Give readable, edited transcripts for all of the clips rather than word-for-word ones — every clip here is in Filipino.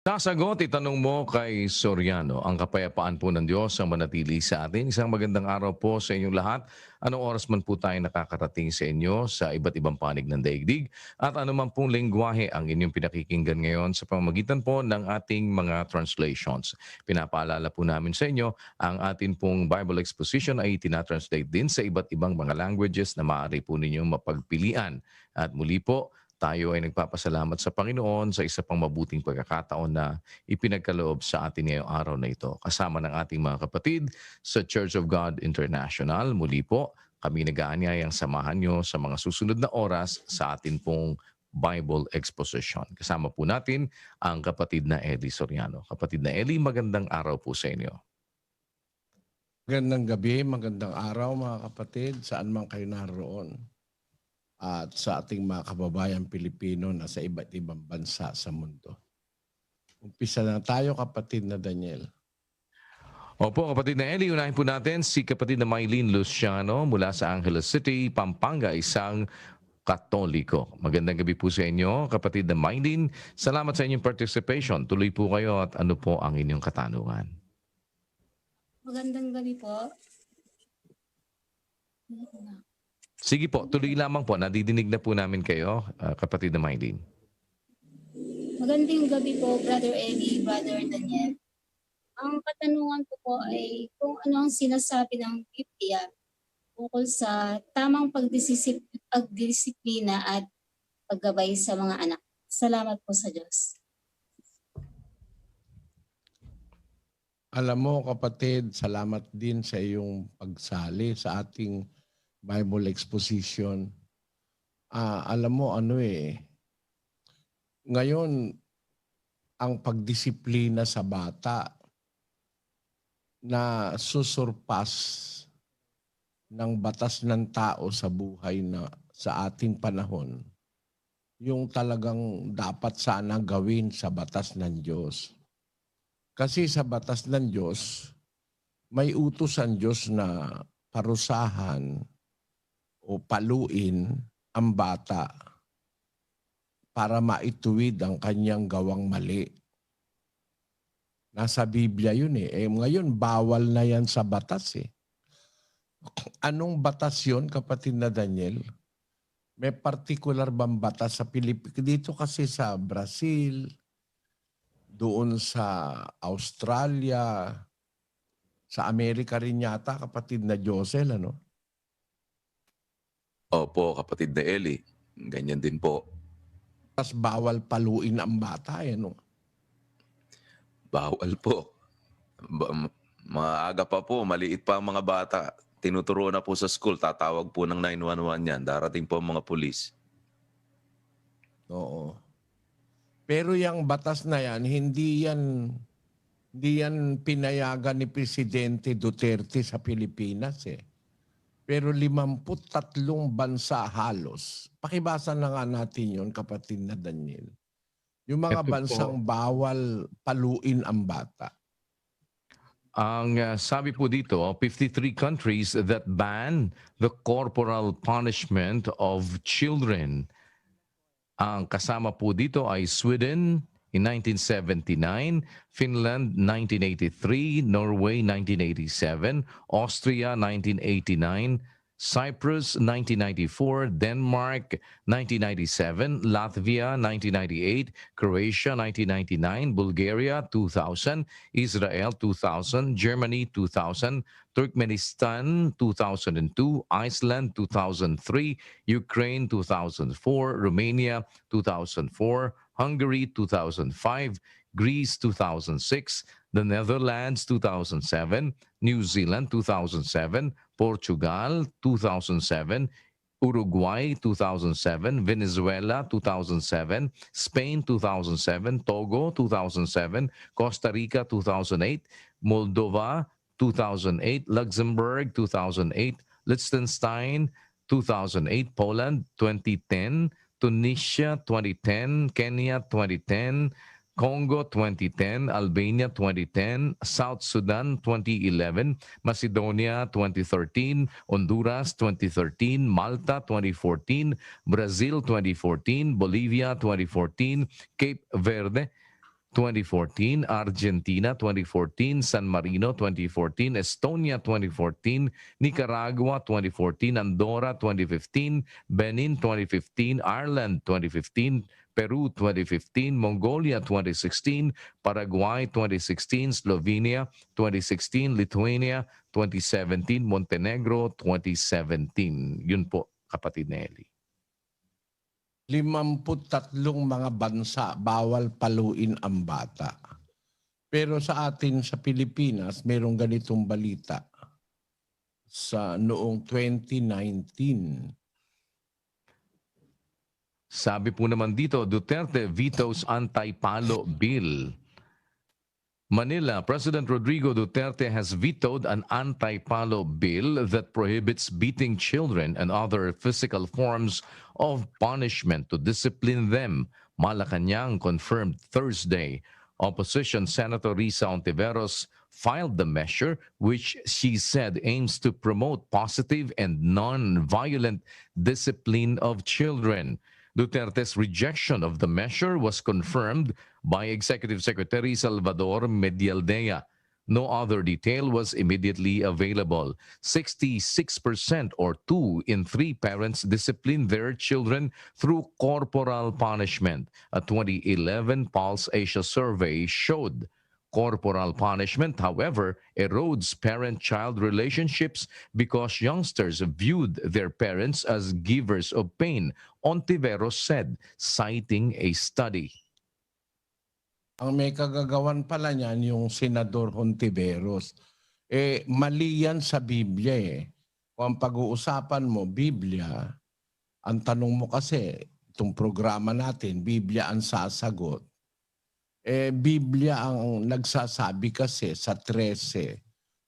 Sasagot, itanong mo kay Soriano, ang kapayapaan po ng Diyos ang manatili sa atin. Isang magandang araw po sa inyong lahat. Anong oras man po tayo nakakarating sa inyo sa iba't ibang panig ng daigdig at anuman pong lengguwahe ang inyong pinakikinggan ngayon sa pamamagitan po ng ating mga translations. Pinapaalala po namin sa inyo, ang atin pong Bible exposition ay tinatranslate din sa iba't ibang mga languages na maaari po ninyong mapagpilian. At muli po, tayo ay nagpapasalamat sa Panginoon sa isa pang mabuting pagkakataon na ipinagkaloob sa atin ngayong araw na ito. Kasama ng ating mga kapatid sa Church of God International. Muli po, kami nag-aanyayang samahan nyo sa mga susunod na oras sa atin pong Bible Exposition. Kasama po natin ang kapatid na Eli Soriano. Kapatid na Eli, magandang araw po sa inyo. Magandang gabi, magandang araw mga kapatid, saan man kayo naroon. At sa ating mga kababayan Pilipino na sa iba't ibang bansa sa mundo. Umpisa na tayo kapatid na Daniel. Opo, kapatid na Eli, unahin po natin si kapatid na Mylene Luciano mula sa Angeles City, Pampanga, isang Katoliko. Magandang gabi po sa inyo, kapatid na Mylene. Salamat sa inyong participation. Tuloy po kayo at ano po ang inyong katanungan. Magandang gabi po. Sige po, tuloy lamang po. Nadidinig na po namin kayo, kapatid na Mylene. Magandang gabi po, Brother Eddie, Brother Daniel. Ang katanungan ko po ay kung ano ang sinasabi ng Biblia tungkol sa tamang pagdisiplina at paggabay sa mga anak. Salamat po sa Diyos. Alam mo kapatid, salamat din sa iyong pagsali sa ating Bible exposition. Alam mo ngayon ang pagdisiplina sa bata na susurpas ng batas ng tao sa buhay na sa ating panahon, yung talagang dapat sana gawin sa batas ng Diyos. Kasi sa batas ng Diyos, may utos ang Diyos na parusahan o paluin ang bata para maituwid ang kanyang gawang mali. Nasa Biblia yun eh. Ngayon, bawal na yan sa batas eh. Anong batas yun, kapatid na Daniel? May particular bang batas sa Pilipinas? Dito kasi sa Brazil, doon sa Australia, sa Amerika rin yata, kapatid na Josel, ano? Opo, kapatid na Eli. Ganyan din po. Tapos bawal paluin ang bata, ano? Bawal po. Maaga pa po, maliit pa ang mga bata. Tinuturo na po sa school, tatawag po ng 911 yan. Darating po ang mga pulis. Oo. Pero yung batas na yan, hindi yan pinayagan ni Presidente Duterte sa Pilipinas eh. Pero 53 bansa halos. Pakibasa na nga natin yun, kapatid na Daniel. Yung mga Ito po. bansang bawal paluin ang bata. Ang sabi po dito, 53 countries that ban the corporal punishment of children. Ang kasama po dito ay Sweden in 1979, Finland 1983, Norway 1987, Austria 1989, Cyprus 1994, Denmark 1997, Latvia 1998, Croatia 1999, Bulgaria 2000, Israel 2000, Germany 2000, Turkmenistan 2002, Iceland 2003, Ukraine 2004, Romania 2004, Hungary 2005, Greece 2006, the Netherlands 2007, New Zealand 2007, Portugal 2007, Uruguay 2007, Venezuela 2007, Spain 2007, Togo 2007, Costa Rica 2008, Moldova 2008, Luxembourg 2008, Liechtenstein 2008, Poland 2010, Tunisia 2010, Kenya 2010, Congo 2010, Albania 2010, South Sudan 2011, Macedonia 2013, Honduras 2013, Malta 2014, Brazil 2014, Bolivia 2014, Cape Verde 2014, Argentina 2014, San Marino 2014, Estonia 2014, Nicaragua 2014, Andorra 2015, Benin 2015, Ireland 2015, Peru 2015, Mongolia 2016, Paraguay 2016, Slovenia 2016, Lithuania 2017, Montenegro 2017. Yun po, kapatid Nelly. 53 mga bansa bawal paluin ang bata. Pero sa atin sa Pilipinas, mayroong ganitong balita sa noong 2019. Sabi po naman dito, Duterte vetoes anti-palo bill. Manila, President Rodrigo Duterte has vetoed an anti-palo bill that prohibits beating children and other physical forms of punishment to discipline them. Malacanang confirmed Thursday. Opposition Senator Risa Ontiveros filed the measure, which she said aims to promote positive and non-violent discipline of children. Duterte's rejection of the measure was confirmed by Executive Secretary Salvador Medialdea. No other detail was immediately available. 66% or 2 in 3 parents discipline their children through corporal punishment. A 2011 Pulse Asia survey showed corporal punishment, however, erodes parent-child relationships because youngsters viewed their parents as givers of pain, Ontiveros said, citing a study. Ang may kagagawan pala niyan yung Senador Hontiveros. Mali yan sa Biblia eh. Kung ang pag-uusapan mo, Biblia, ang tanong mo kasi, itong programa natin, Biblia ang sasagot. Biblia ang nagsasabi kasi sa 13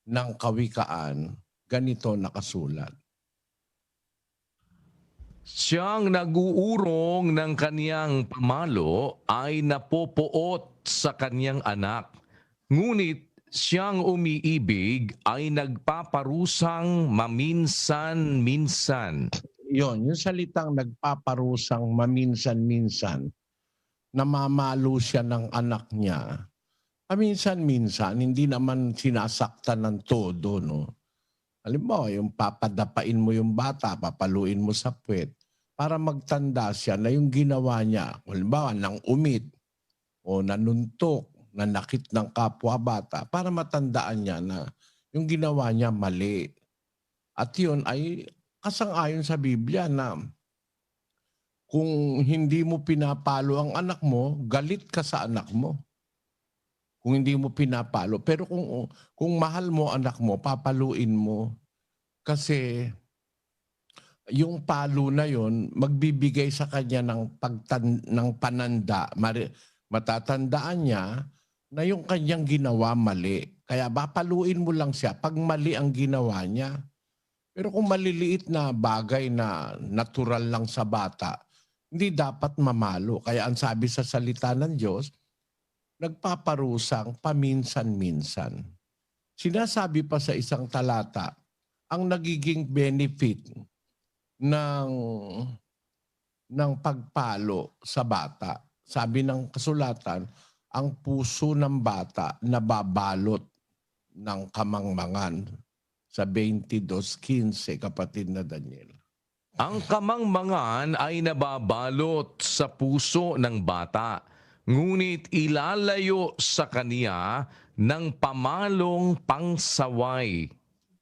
ng Kawikaan, ganito nakasulat. Siyang naguurong ng kaniyang pamalo ay napopoot sa kaniyang anak. Ngunit siyang umiibig ay nagpaparusang maminsan-minsan. Yung salitang nagpaparusang maminsan-minsan, namamalo siya ng anak niya. Paminsan-minsan, hindi naman sinasaktan ng todo, no? Halimbawa, yung papadapain mo yung bata, papaluin mo sa puwet, para magtanda siya na yung ginawa niya, halimbawa, nang umit o nanuntok, nanakit ng kapwa bata, para matandaan niya na yung ginawa niya mali. At yun ay kasang-ayon sa Biblia na kung hindi mo pinapalo ang anak mo, galit ka sa anak mo. Kung hindi mo pinapalo. Pero kung mahal mo anak mo, papaluin mo. Kasi yung palo na yon magbibigay sa kanya ng pananda. Matatandaan niya na yung kanyang ginawa mali. Kaya papaluin mo lang siya pag mali ang ginawa niya. Pero kung maliliit na bagay na natural lang sa bata, hindi dapat mamalo. Kaya ang sabi sa salita ng Diyos, nagpaparusang paminsan-minsan. Sinasabi pa sa isang talata, ang nagiging benefit ng pagpalo sa bata. Sabi ng kasulatan, ang puso ng bata nababalot ng kamangmangan. Sa 22:15, kapatid na Daniel. Ang kamangmangan ay nababalot sa puso ng bata, ngunit ilalayo sa kaniya ng pamalong pangsaway.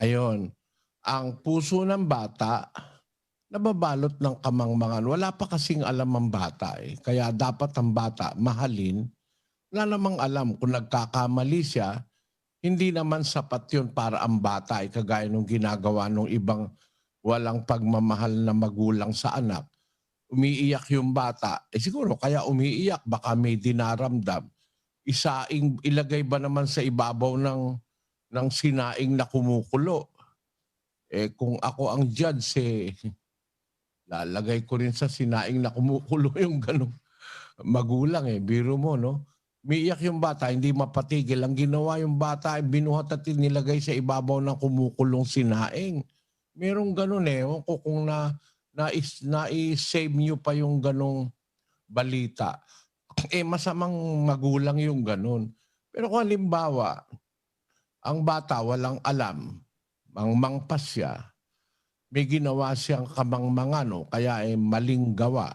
Ayon, ang puso ng bata nababalot ng kamangmangan. Wala pa kasing alam ang bata eh. Kaya dapat ang bata mahalin. Wala namang alam kung nagkakamali siya, hindi naman sapat yun para ang bata ay kagaya nung ginagawa ng ibang walang pagmamahal na magulang sa anak. Umiiyak yung bata. Siguro kaya umiiyak, baka may dinaramdam. Ilagay ba naman sa ibabaw ng sinaing na kumukulo? Kung ako ang judge, lalagay ko rin sa sinaing na kumukulo yung ganong magulang Biro mo, no? Umiiyak yung bata, hindi mapatigil. Ang ginawa yung bata ay binuhat at nilagay sa ibabaw ng kumukulong sinaing. Merong ganun kung na-save nyo pa yung ganong balita. Masamang magulang yung ganun. Pero kung halimbawa, ang bata walang alam, mangmangpas siya, may ginawa siyang kamangmangan o kaya maling gawa,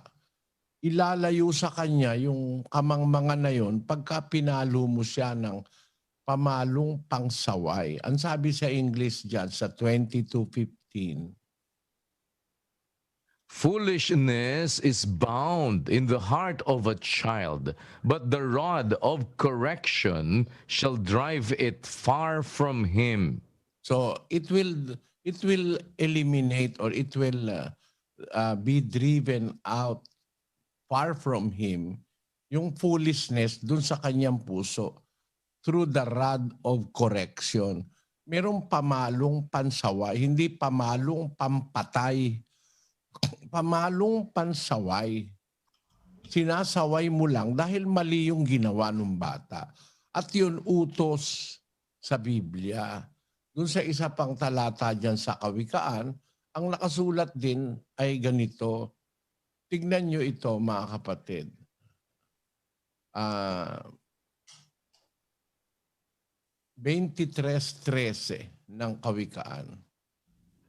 ilalayo sa kanya yung kamangmangan na yun pagka pinalo mo siya ng pamalong pangsaway. Ang sabi sa English dyan sa 22:15, Foolishness is bound in the heart of a child, but the rod of correction shall drive it far from him. so it will eliminate or it will be driven out far from him yung foolishness dun sa kanyang puso through the rod of correction. Merong pamalong pansaway, hindi pamalong pampatay. Pamalong pansaway. Sinasaway mo lang dahil mali yung ginawa ng bata. At yun utos sa Biblia. Doon sa isa pang talata dyan sa Kawikaan, ang nakasulat din ay ganito. Tignan nyo ito mga kapatid. 23:13 ng Kawikaan.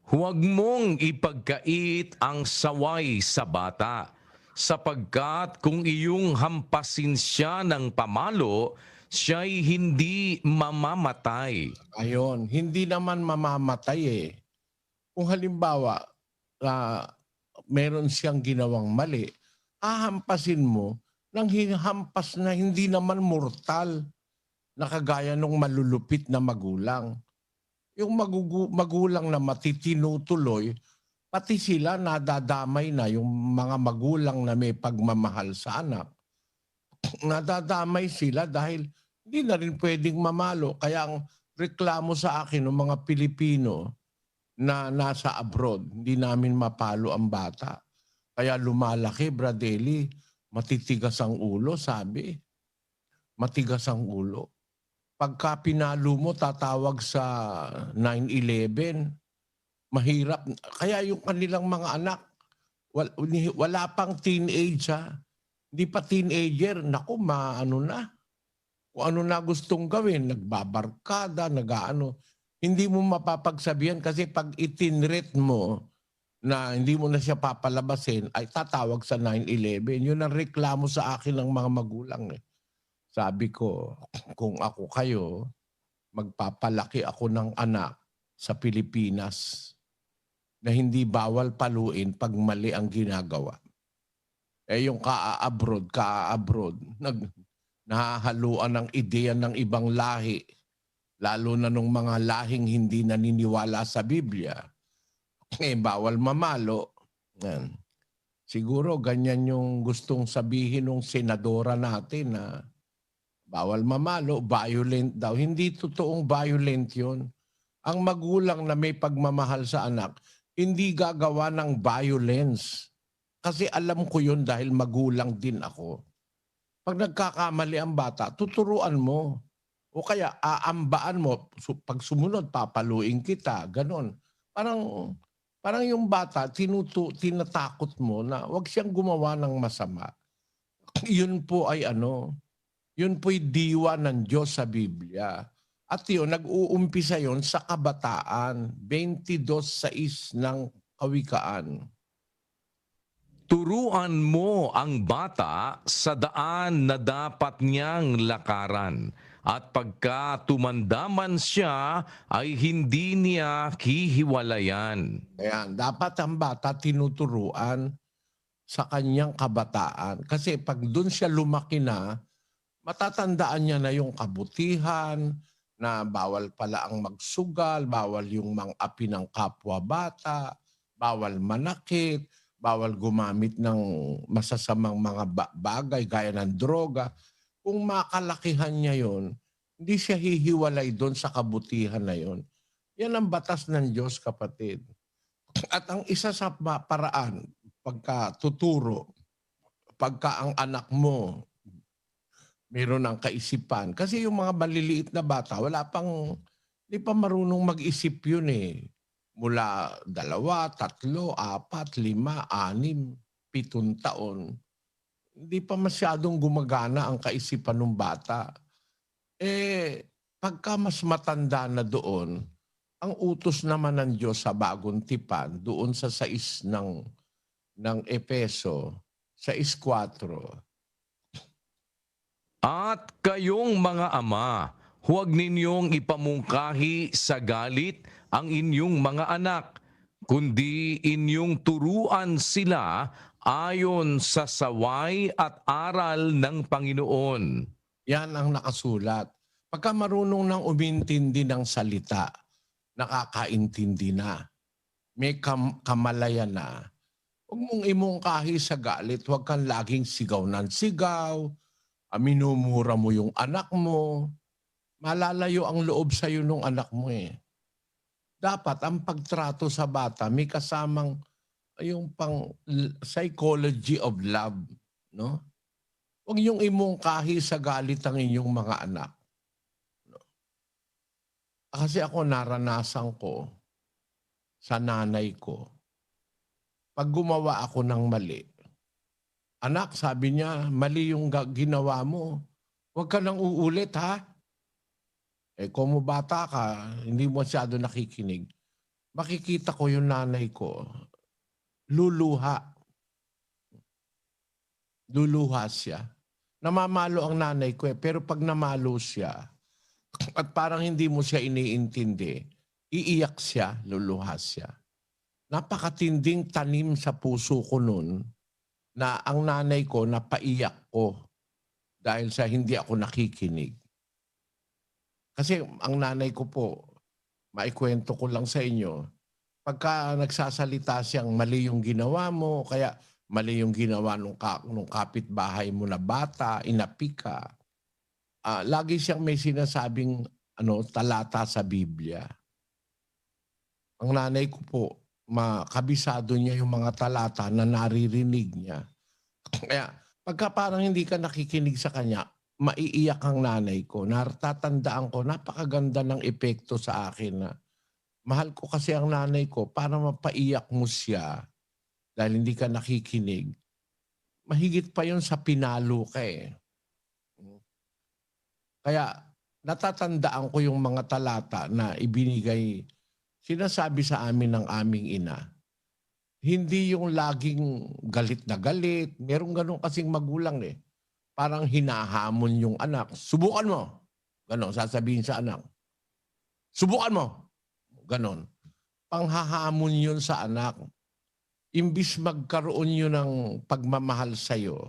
Huwag mong ipagkait ang saway sa bata, sapagkat kung iyong hampasin siya ng pamalo, siya'y hindi mamamatay. Ayon, hindi naman mamamatay eh. Kung halimbawa, meron siyang ginawang mali, hahampasin mo ng hampas na hindi naman mortal na kagaya ng malulupit na magulang. Yung magulang na matitinutuloy, pati sila nadadamay na yung mga magulang na may pagmamahal sa anak. Nadadamay sila dahil hindi na rin pwedeng mamalo. Kaya ang reklamo sa akin ng mga Pilipino na nasa abroad, hindi namin mapalo ang bata. Kaya lumalaki, Bradeli, matitigas ang ulo, sabi. Matigas ang ulo. Pagka pinalo mo, tatawag sa 911. Mahirap. Kaya yung kanilang mga anak, wala pang teenage ha. Hindi pa teenager, naku, maano na. Kung ano na gustong gawin, nagbabarkada, nagaano. Hindi mo mapapagsabihan kasi pag itinrate mo na hindi mo na siya papalabasin, ay tatawag sa 911. Yun ang reklamo sa akin ng mga magulang eh. Sabi ko, kung ako kayo, magpapalaki ako ng anak sa Pilipinas na hindi bawal paluin pag mali ang ginagawa. Yung ka-abroad, nahahaluan ng ideya ng ibang lahi, lalo na nung mga lahing hindi naniniwala sa Biblia. Bawal mamalo. Yan. Siguro ganyan yung gustong sabihin ng senadora natin na bawal mamalo, violent daw. Hindi totoong violent yun. Ang magulang na may pagmamahal sa anak, hindi gagawa ng violence. Kasi alam ko yun dahil magulang din ako. Pag nagkakamali ang bata, tuturuan mo. O kaya aambaan mo. Pag sumunod, papaluin kita. Ganon. Parang yung bata, tinatakot mo na wag siyang gumawa ng masama. Yun po ay yun po'y diwa ng Diyos sa Biblia. At yun, nag-uumpisa yun sa kabataan, 22:6 ng Kawikaan. Turuan mo ang bata sa daan na dapat niyang lakaran, at pagka tumandaman siya ay hindi niya hihiwalayan. Ayan, dapat ang bata tinuturuan sa kanyang kabataan. Kasi pag doon siya lumaki na, matatandaan niya na yung kabutihan, na bawal pala ang magsugal, bawal yung mang-api ng kapwa bata, bawal manakit, bawal gumamit ng masasamang mga bagay gaya ng droga. Kung makalakihan niya yon, hindi siya hihiwalay doon sa kabutihan na yon. Yan ang batas ng Diyos, kapatid. At ang isa sa paraan, pagka tuturo, pagka ang anak mo meron ng kaisipan. Kasi yung mga maliliit na bata, hindi pa marunong mag-isip yun eh. Mula 2, 3, 4, 5, 6, 7 taon. Hindi pa masyadong gumagana ang kaisipan ng bata. Pagka mas matanda na doon, ang utos naman ng Diyos sa bagong tipan, doon sa 6 ng Epeso, 6:4. At kayong mga ama, huwag ninyong ipamungkahi sa galit ang inyong mga anak, kundi inyong turuan sila ayon sa saway at aral ng Panginoon. Yan ang nakasulat. Pagka marunong nang umintindi ng salita, nakakaintindi na, may kamalayan na, huwag mong imungkahi sa galit, huwag kang laging sigaw ng sigaw, minumura mo yung anak mo, malalayo ang loob sa'yo ng anak mo eh. Dapat ang pagtrato sa bata may kasamang yung psychology of love, no? Huwag yung imungkahi sa galit ang inyong mga anak. No? Kasi ako naranasan ko sa nanay ko. Pag gumawa ako ng mali, anak, sabi niya, mali yung ginawa mo. Huwag ka nang uulit, ha? Kung bata ka, hindi mo masyado nakikinig. Makikita ko yung nanay ko, luluha. Luluha siya. Namamalo ang nanay ko pero pag namalo siya, at parang hindi mo siya iniintindi, iiyak siya, luluha siya. Napakatinding tanim sa puso ko nun, na ang nanay ko napaiyak ko dahil sa hindi ako nakikinig. Kasi ang nanay ko po, maikwento ko lang sa inyo, pagka nagsasalita siyang mali yung ginawa mo, kaya mali yung ginawa nung kapitbahay mo na bata, inapi ka, lagi siyang may sinasabing talata sa Biblia. Ang nanay ko po, makabisado niya yung mga talata na naririnig niya. Kaya pagka parang hindi ka nakikinig sa kanya, maiiyak ang nanay ko. Natatandaan ko, napakaganda ng epekto sa akin na mahal ko kasi ang nanay ko para mapaiyak mo siya dahil hindi ka nakikinig. Mahigit pa yun sa pinalo ka eh. Kaya natatandaan ko yung mga talata na ibinigay, sinasabi sa amin ng aming ina. Hindi yung laging galit na galit. Merong ganun kasing magulang eh. Parang hinahamon yung anak. Subukan mo. Ganon, sasabihin sa anak. Subukan mo. Ganon. Panghahamon yun sa anak. Imbis magkaroon yun ng pagmamahal sa'yo,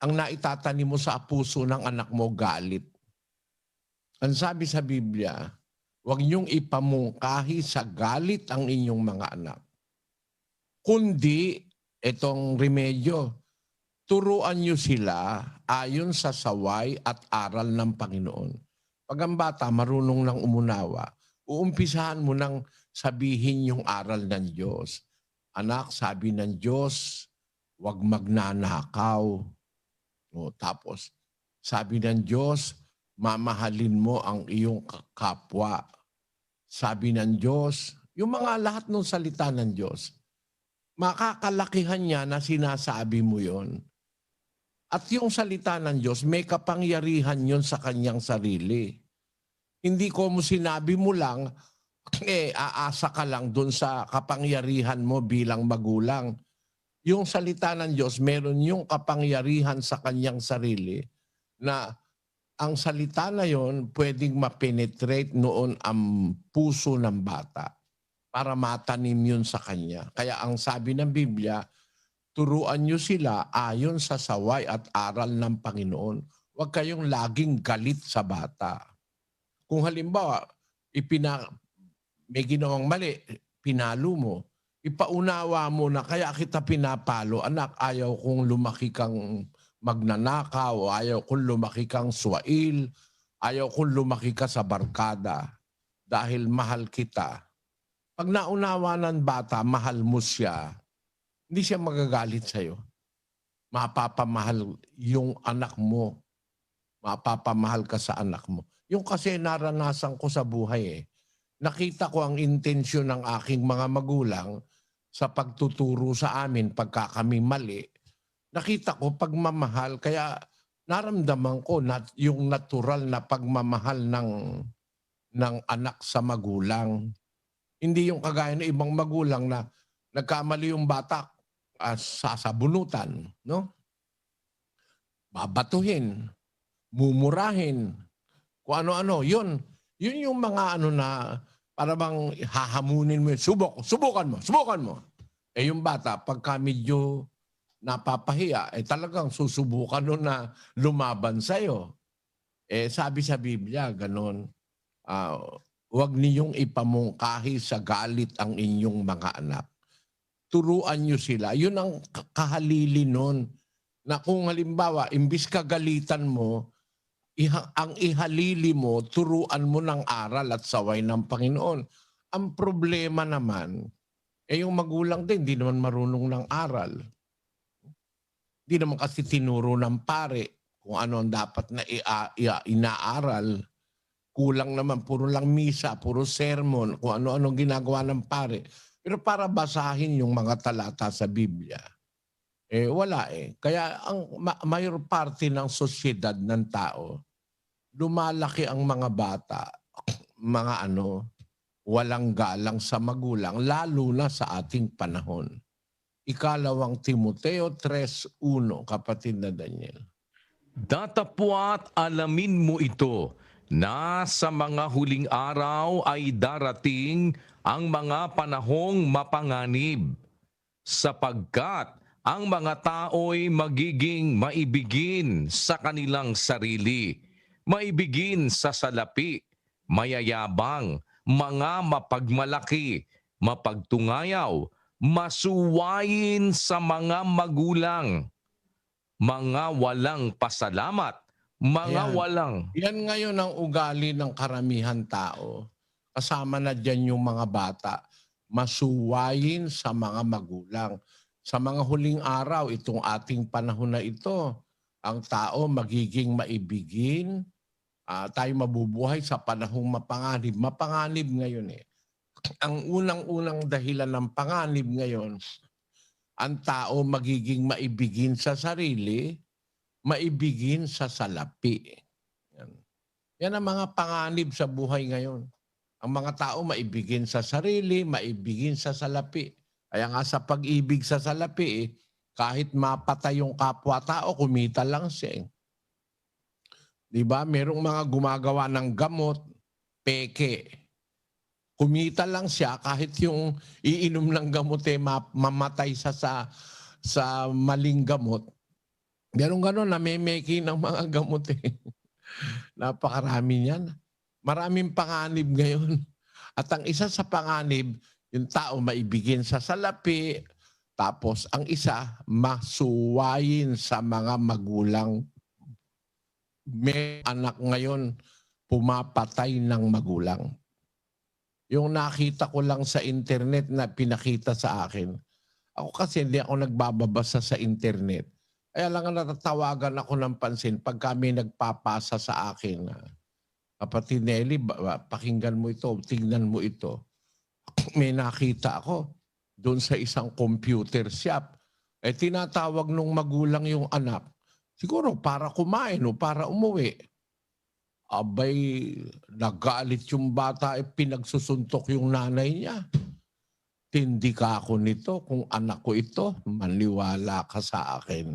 ang naitatanim mo sa puso ng anak mo, galit. Ang sabi sa Biblia, huwag niyong ipamungkahi sa galit ang inyong mga anak. Kundi, itong remedyo, turuan niyo sila ayon sa saway at aral ng Panginoon. Pag ang bata marunong nang umunawa, uumpisahan mo nang sabihin yung aral ng Diyos. Anak, sabi ng Diyos, huwag magnanakaw. Tapos, sabi ng Diyos, mamahalin mo ang iyong kapwa. Sabi ng Diyos, yung mga lahat ng salita ng Diyos, makakalakihan niya na sinasabi mo yon. At yung salita ng Diyos, may kapangyarihan yon sa kanyang sarili. Hindi ko mo sinabi mo lang, aasa ka lang dun sa kapangyarihan mo bilang magulang. Yung salita ng Diyos, meron yung kapangyarihan sa kanyang sarili na ang salita na yon pwedeng mapenetrate noon ang puso ng bata para matanim yun sa kanya. Kaya ang sabi ng Biblia, turuan nyo sila ayon sa saway at aral ng Panginoon. Huwag kayong laging galit sa bata. Kung halimbawa, may ginawang mali, pinalo mo, ipaunawa mo na kaya kita pinapalo, anak, ayaw kong lumaki kang magnanakaw, ayaw kong lumaki kang swail, ayaw kong lumaki ka sa barkada dahil mahal kita. Pag naunawa ng bata, mahal mo siya, hindi siya magagalit sa'yo. Mapapamahal yung anak mo. Mapapamahal ka sa anak mo. Yung kasi naranasan ko sa buhay eh. Nakita ko ang intensyon ng aking mga magulang sa pagtuturo sa amin pagka kami mali. nakita ko pagmamahal, kaya naramdaman ko yung natural na pagmamahal ng anak sa magulang. Hindi yung kagaya ng ibang magulang na nagkamali yung bata, sasabunutan, no? Babatuhin, mumurahin, kung ano-ano. Yun yung mga ano na para bang hahamunin mo, subukan mo. Eh yung bata, pagka medyo napapahiya, talagang susubukan nun na lumaban sa'yo. Sabi sa Biblia, ganon, huwag niyong ipamungkahi sa galit ang inyong mga anak. Turuan niyo sila. Yun ang kahalili nun. Na kung halimbawa, imbis kagalitan mo, ang ihalili mo, turuan mo ng aral at saway ng Panginoon. Ang problema naman, yung magulang din, di naman marunong ng aral. Di naman kasi tinuro ng pare kung ano ang dapat na inaaral. Kulang naman, puro lang misa, puro sermon, kung ano-ano ginagawa ng pare. Pero para basahin yung mga talata sa Biblia, wala eh. Kaya ang mayor parte ng sosyedad ng tao, lumalaki ang mga bata, mga walang galang sa magulang, lalo na sa ating panahon. Ikalawang Timoteo 3:1, kapatid na Daniel. Datapwat alamin mo ito, na sa mga huling araw ay darating ang mga panahong mapanganib, sapagkat ang mga tao'y magiging maibigin sa kanilang sarili, maibigin sa salapi, mayayabang, mga mapagmalaki, mapagtungayaw, masuwayin sa mga magulang, mga walang pasalamat, mga Ayan. walang... Yan ngayon ang ugali ng karamihan tao. Kasama na dyan yung mga bata. Masuwayin sa mga magulang. Sa mga huling araw, itong ating panahon na ito, ang tao magiging maibigin. Tayo mabubuhay sa panahong mapanganib. Mapanganib ngayon eh. Ang unang-unang dahilan ng panganib ngayon, ang tao magiging maibigin sa sarili, maibigin sa salapi. Yan ang mga panganib sa buhay ngayon. Ang mga tao maibigin sa sarili, maibigin sa salapi. Kaya nga sa pag-ibig sa salapi, kahit mapatay yung kapwa-tao, kumita lang siya. Diba? Merong mga gumagawa ng gamot, peke. Kumita lang siya kahit yung iinom ng gamot mamatay sa maling gamot. Meron gano'n, namemeki ng mga gamot eh. Napakarami niyan. Maraming panganib ngayon. At ang isa sa panganib, yung tao maibigin sa salapi, tapos ang isa, masuwayin sa mga magulang. May anak ngayon, pumapatay ng magulang. Yung nakita ko lang sa internet na pinakita sa akin. Ako kasi hindi ako nagbababasa sa internet. Kaya lang natatawagan ako ng pansin pag kami nagpapasa sa akin. Kapatid Nelly, pakinggan mo ito, tingnan mo ito. May nakita ako doon sa isang computer shop. Tinatawag nung magulang yung anak. Siguro para kumain o para umuwi. Abay, nagalit yung bata, pinagsusuntok yung nanay niya. Tindi ka ako nito, kung anak ko ito, maniwala ka sa akin.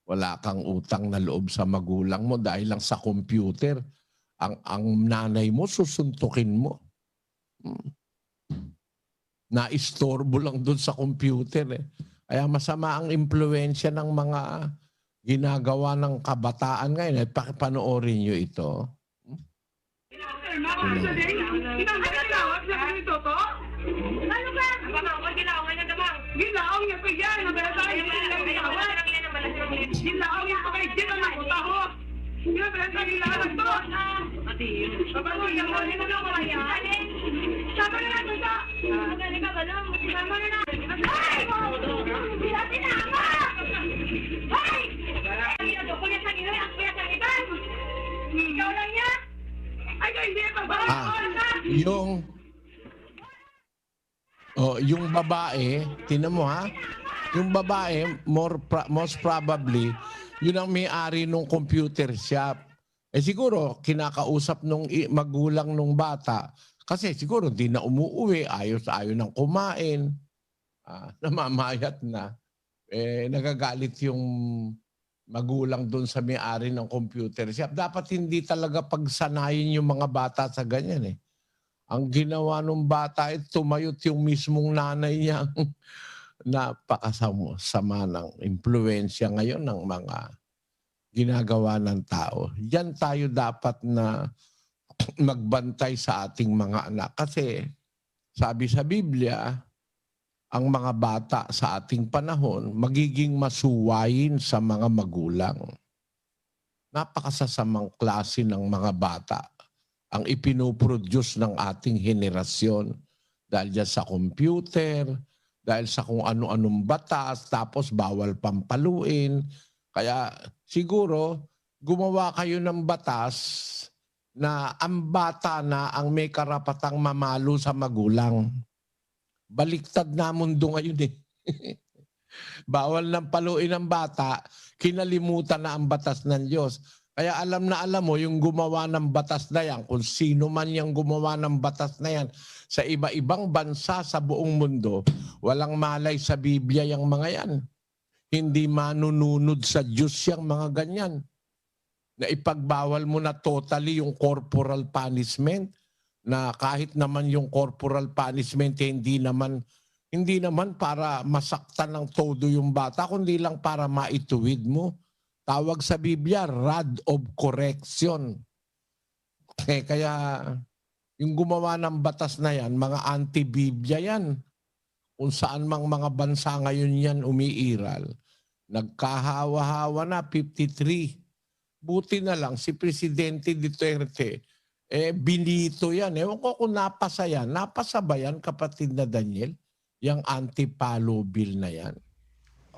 Wala kang utang na loob sa magulang mo dahil lang sa computer. Ang nanay mo, susuntukin mo. Naistorbo lang doon sa computer eh. Kaya masama ang impluensya ng mga ginagawa ng kabataan ngayon. Pakipanoorin nyo ito. Yung babae, tinan mo ha, Yung babae, most probably, yun ang may-ari ng computer shop. Eh siguro, kinakausap nung magulang nung bata. Kasi siguro di na umuuwi, ayos-ayo nang kumain. Namamayat na. Eh, nagagalit yung magulang doon sa may-ari ng computer shop. Dapat hindi talaga pagsanayin yung mga bata sa ganyan eh. Ang ginawa ng bata ay tumayot yung mismong nanay niya. Napakasama ng impluensya ngayon ng mga ginagawa ng tao. Yan tayo dapat na magbantay sa ating mga anak. Kasi sabi sa Biblia, ang mga bata sa ating panahon magiging masuwayin sa mga magulang. Napakasasamang klase ng mga bata ang ipinoproduce ng ating henerasyon dahil dyan sa computer, dahil sa kung ano-anong batas, tapos bawal pampaluin. Kaya siguro gumawa kayo ng batas na ang bata na ang may karapatang mamalo sa magulang. Baliktad na mundo ngayon eh. Bawal nang paluin ang bata, kinalimutan na ang batas ng Diyos. Kaya alam na alam mo, yung gumawa ng batas na yan, kung sino man yung gumawa ng batas na yan, sa iba-ibang bansa sa buong mundo, walang malay sa Biblia yung mga yan. Hindi manununod sa Diyos yung mga ganyan. Na ipagbawal mo na totally yung corporal punishment, na kahit naman yung corporal punishment hindi naman para masaktan ng todo yung bata, kundi lang para maituwid mo. Tawag sa Biblia, rod of correction. Kaya yung gumawa ng batas na yan, mga anti-Biblia yan. Kung saan mang mga bansa ngayon yan umiiral. Nagkahawa-hawa na, 53. Buti na lang si Presidente Duterte, binito yan. Ewan ko kung napasa yan. Napasa ba yan, kapatid na Daniel? Yung anti-palo bill na yan.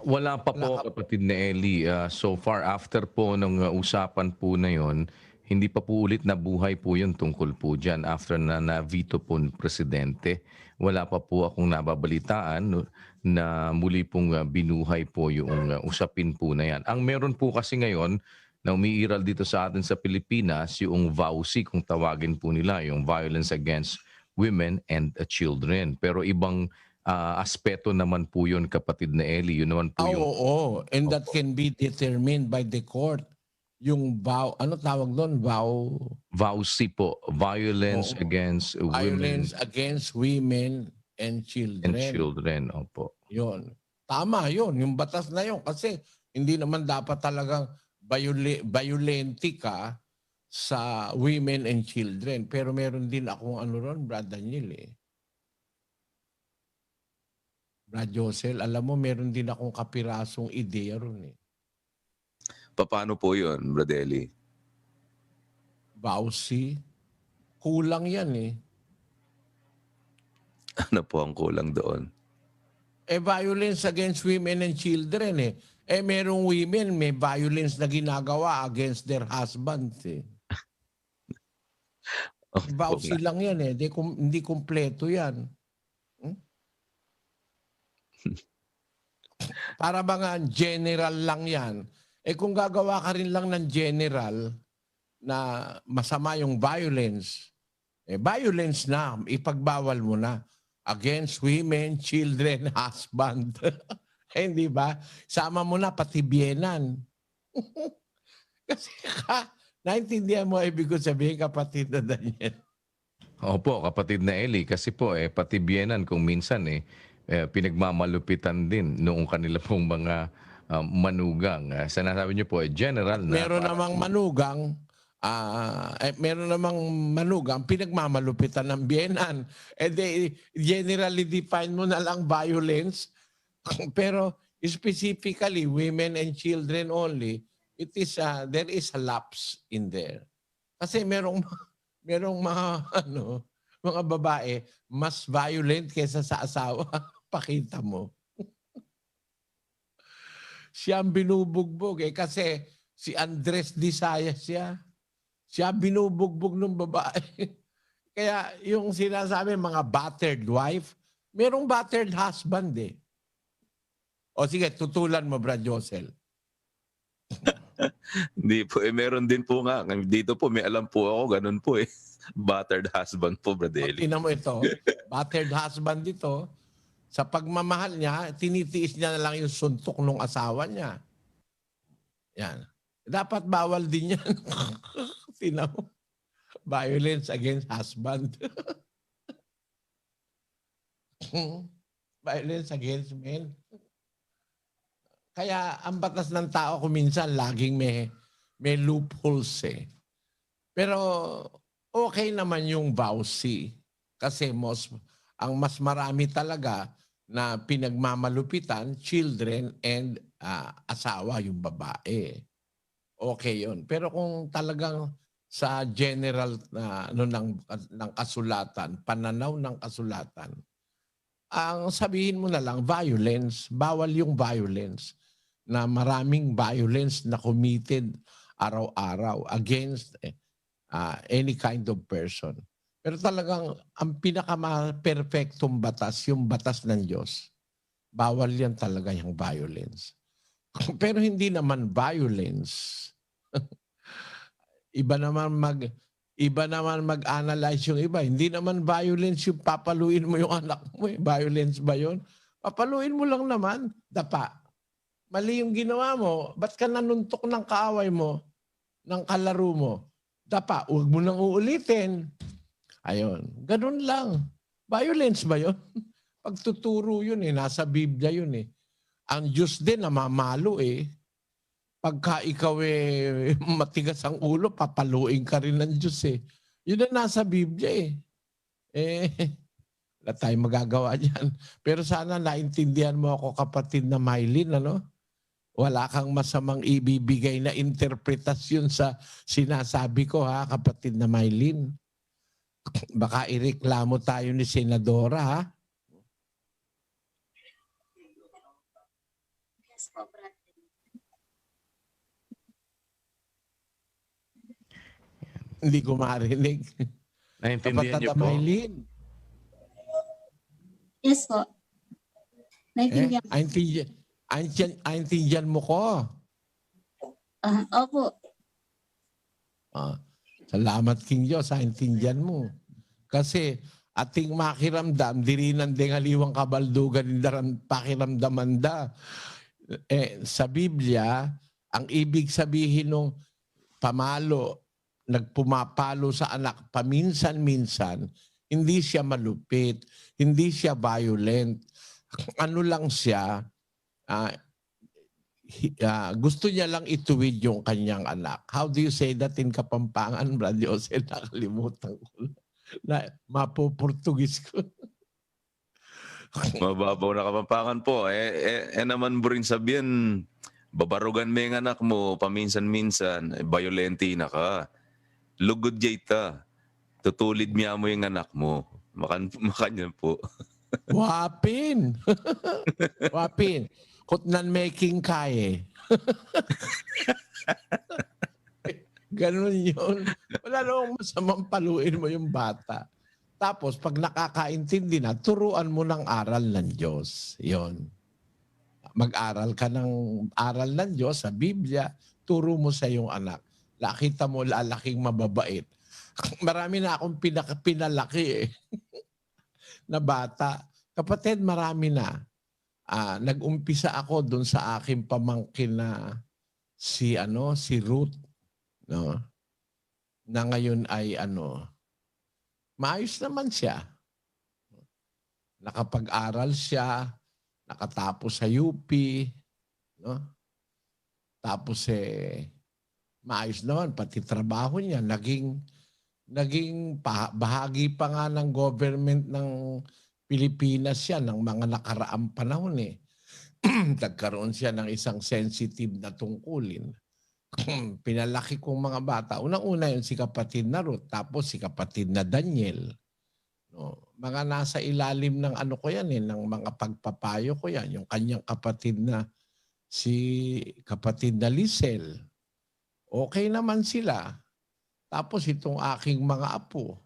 Wala pa po, kapatid na Eli. So far, after po ng usapan po na yon, hindi pa po ulit nabuhay po yun tungkol po dyan. After na na-veto po ng Presidente, wala pa po akong nababalitaan na muli pong binuhay po yung usapin po na yan. Ang meron po kasi ngayon na umiiral dito sa atin sa Pilipinas, yung VAUSI, kung tawagin po nila, yung Violence Against Women and Children. Pero ibang aspeto naman po yun, kapatid na Eli. Yun naman po yung... Oo. And that can be determined by the court. Yung vow, ano tawag doon? VAUSI po, Violence Against Violence Women Against Women and Children. and Children. Opo. Yun. Tama yun. Yung batas na yun. Kasi hindi naman dapat talagang violente ka sa women and children. Pero meron din akong ano ron, Brad Daniel eh. Brad Josel, alam mo, meron din akong kapirasong ideya ron eh. Paano po yun, Bradeli? Bausi, kulang yan eh. Ano po ang kulang doon? Violence against women and children eh. Merong women, may violence na ginagawa against their husbands eh. Bausi lang yan eh. Hindi kumpleto yan. Para mga general lang yan. Kung gagawa ka rin lang ng general na masama yung violence, violence na, ipagbawal mo na against women, children, husband. Hindi ba? Sama mo na pati biyenan. Kasi naintindihan mo ibig ko sabihin, kapatid na Daniel. Opo, kapatid na Eli. Kasi po, pati biyenan kung minsan pinagmamalupitan din noong kanila pong mga manugang. Sinasabi niyo po, general na. Meron namang manugang, pinagmamalupitan ng biyenan. Generally define mo na lang violence. Pero specifically, women and children only, there is a lapse in there. Kasi merong mga babae mas violent kaysa sa asawa. Pakita mo. Siya ang binubugbog kasi si Andres Disaya siya. Siya binubugbog ng babae. Kaya yung sinasabi mga battered wife, merong battered husband eh. O sige, tutulan mo, Brad Josel. Hindi po, meron din po nga. Dito po, may alam po ako, ganun po eh. Battered husband po, O, Bradeli. tingnan mo ito. Battered husband dito. Sa pagmamahal niya, tinitiis niya na lang yung suntok ng asawa niya. Yan. Dapat bawal din yan. Tingnan mo. Violence against husband. Violence against men. Kaya ang batas ng tao kuminsan laging may loopholes eh. Pero okay naman yung vowsy. Kasi ang mas marami talaga na pinagmamalupitan, children and asawa, yung babae. Okay yun. Pero kung talagang sa general ng kasulatan, pananaw ng kasulatan, ang sabihin mo na lang, violence. Bawal yung violence. Na maraming violence na committed araw-araw against any kind of person. Pero talagang ang pinaka-perfectong batas, yung batas ng Diyos, bawal yan talaga yung violence. Pero hindi naman violence. Iba naman mag-analyze yung iba. Hindi naman violence yung papaluin mo yung anak mo. Violence ba yun? Papaluin mo lang naman, dapa. Mali yung ginawa mo. Ba't ka nanuntok ng kaaway mo, ng kalaro mo? Dapa, huwag mo nang uulitin. Ayun, ganun lang. Violence ba yun? Pagtuturo yun eh, nasa Biblia yun eh. Ang Diyos din namamalo eh. Pagka ikaw eh matigas ang ulo, papaluin ka rin ng Diyos eh. Yun ang nasa Biblia eh. Wala tayong magagawa dyan. Pero sana naintindihan mo ako, kapatid na Mylene, ano? Wala kang masamang ibibigay na interpretasyon sa sinasabi ko, ha, kapatid na Mylene. Baka ireklamo tayo ni Senadora, ha? Yes po, Brad. Hindi ko marinig. Naintindihan niyo Kapatid na po? Mylene. Yes po. Naintindihan. Aintindihan mo ko. Opo. Salamat King Diyos, aintindihan mo. Kasi ating makiramdam, dirinan din aliwang kabaldugan, daran pakiramdaman da. Sa Biblia, ang ibig sabihin ng pamalo, nagpumapalo sa anak, paminsan-minsan, hindi siya malupit, hindi siya violent. Ano lang siya, gusto niya lang ituwid yung kanyang anak. How do you say that in Kapampangan, Brad Jose? Nakalimutan ko na mapuportugis ko. Mababaw na Kapampangan po. Naman mo rin sabihin, babarugan mo yung anak mo, paminsan-minsan, violenti na ka. Lugod jayta. Tutulid niya mo yung anak mo. Makanyan po. Wapin. Wapin. Kutnan making kaye. Ganun yun. Wala namang masamang paluin mo yung bata. Tapos pag nakakaintindi na, turuan mo ng aral ng Diyos. Yon. Mag-aral ka ng aral ng Diyos sa Biblia, turo mo sa iyong anak. Nakita mo lalaking mababait. Marami na akong pinalaki eh. Na bata. Kapatid, marami na. Nag-umpisa ako doon sa aking pamangkin na si Ruth, no? Na ngayon ay maayos naman siya. Nakapag-aral siya, nakatapos sa UP, no? Tapos maayos naman pati trabaho niya, naging bahagi pa nga ng government ng Pilipinas siya ng mga nakaraang panahon eh. Nagkaroon siya ng isang sensitive na tungkulin. Pinalaki kong mga bata. Unang-una yun si kapatid na Ruth, tapos si kapatid na Daniel. No, mga nasa ilalim ng ko yan ng mga pagpapayo ko yan. Yung kanyang kapatid na kapatid na Lisel. Okay naman sila. Tapos itong aking mga apo.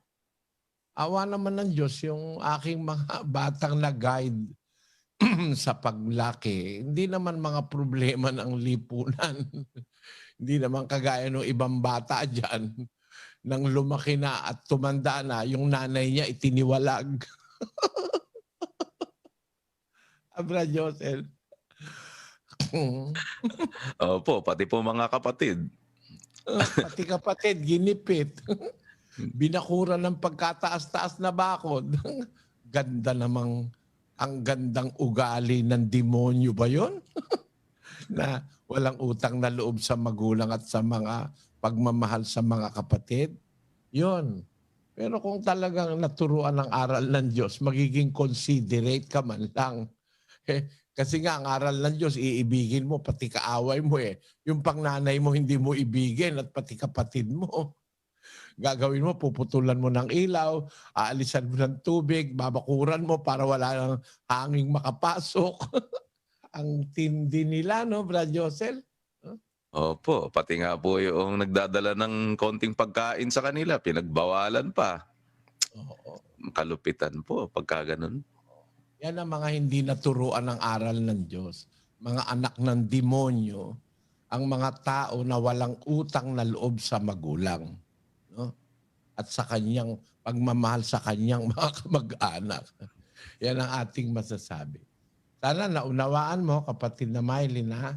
Awa naman ng Diyos yung aking mga batang na guide sa paglaki, hindi naman mga problema ng lipunan. Hindi naman kagaya ng ibang bata dyan, nang lumaki na at tumanda na, yung nanay niya itiniwalag. Abra Josel. Opo, pati po mga kapatid. Pati kapatid, ginipit. Binakuran ng pagkataas-taas na bakod. Ganda namang, ang gandang ugali ng demonyo ba yon? Na walang utang na loob sa magulang at sa mga pagmamahal sa mga kapatid. Yon. Pero kung talagang naturuan ng aral ng Diyos, magiging considerate ka man lang. Kasi nga, ang aral ng Diyos, iibigin mo, pati kaaway mo eh. Yung pangnanay mo, hindi mo ibigin at pati kapatid mo. Gagawin mo, puputulan mo ng ilaw, aalisan mo ng tubig, babakuran mo para wala ng hanging makapasok. Ang tindi nila, no, Brad Josel? Opo, pati nga po yung nagdadala ng konting pagkain sa kanila, pinagbawalan pa. Oo. Kalupitan po pagka ganun. Yan ang mga hindi naturuan ng aral ng Diyos. Mga anak ng demonyo, ang mga tao na walang utang na loob sa magulang. No? At sa kanyang pagmamahal sa kanyang mga kamag-anak. Yan ang ating masasabi. Sana naunawaan mo, kapatid na Mylene, ha?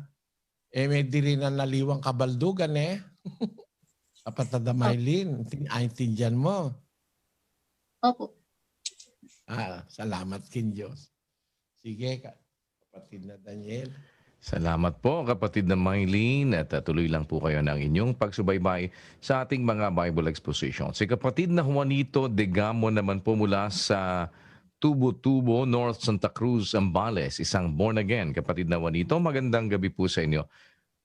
May diri na naliwang kabaldugan eh. Kapatid na Mylene, aintindihan mo. Opo. Salamat kin Diyos. Sige, kapatid na Daniel. Salamat po kapatid na Mylene at tuloy lang po kayo ng inyong pagsubaybay sa ating mga Bible exposition. Si kapatid na Juanito de Gamo naman po mula sa Tubo-Tubo, North Santa Cruz, Zambales, isang born again. Kapatid na Juanito, magandang gabi po sa inyo.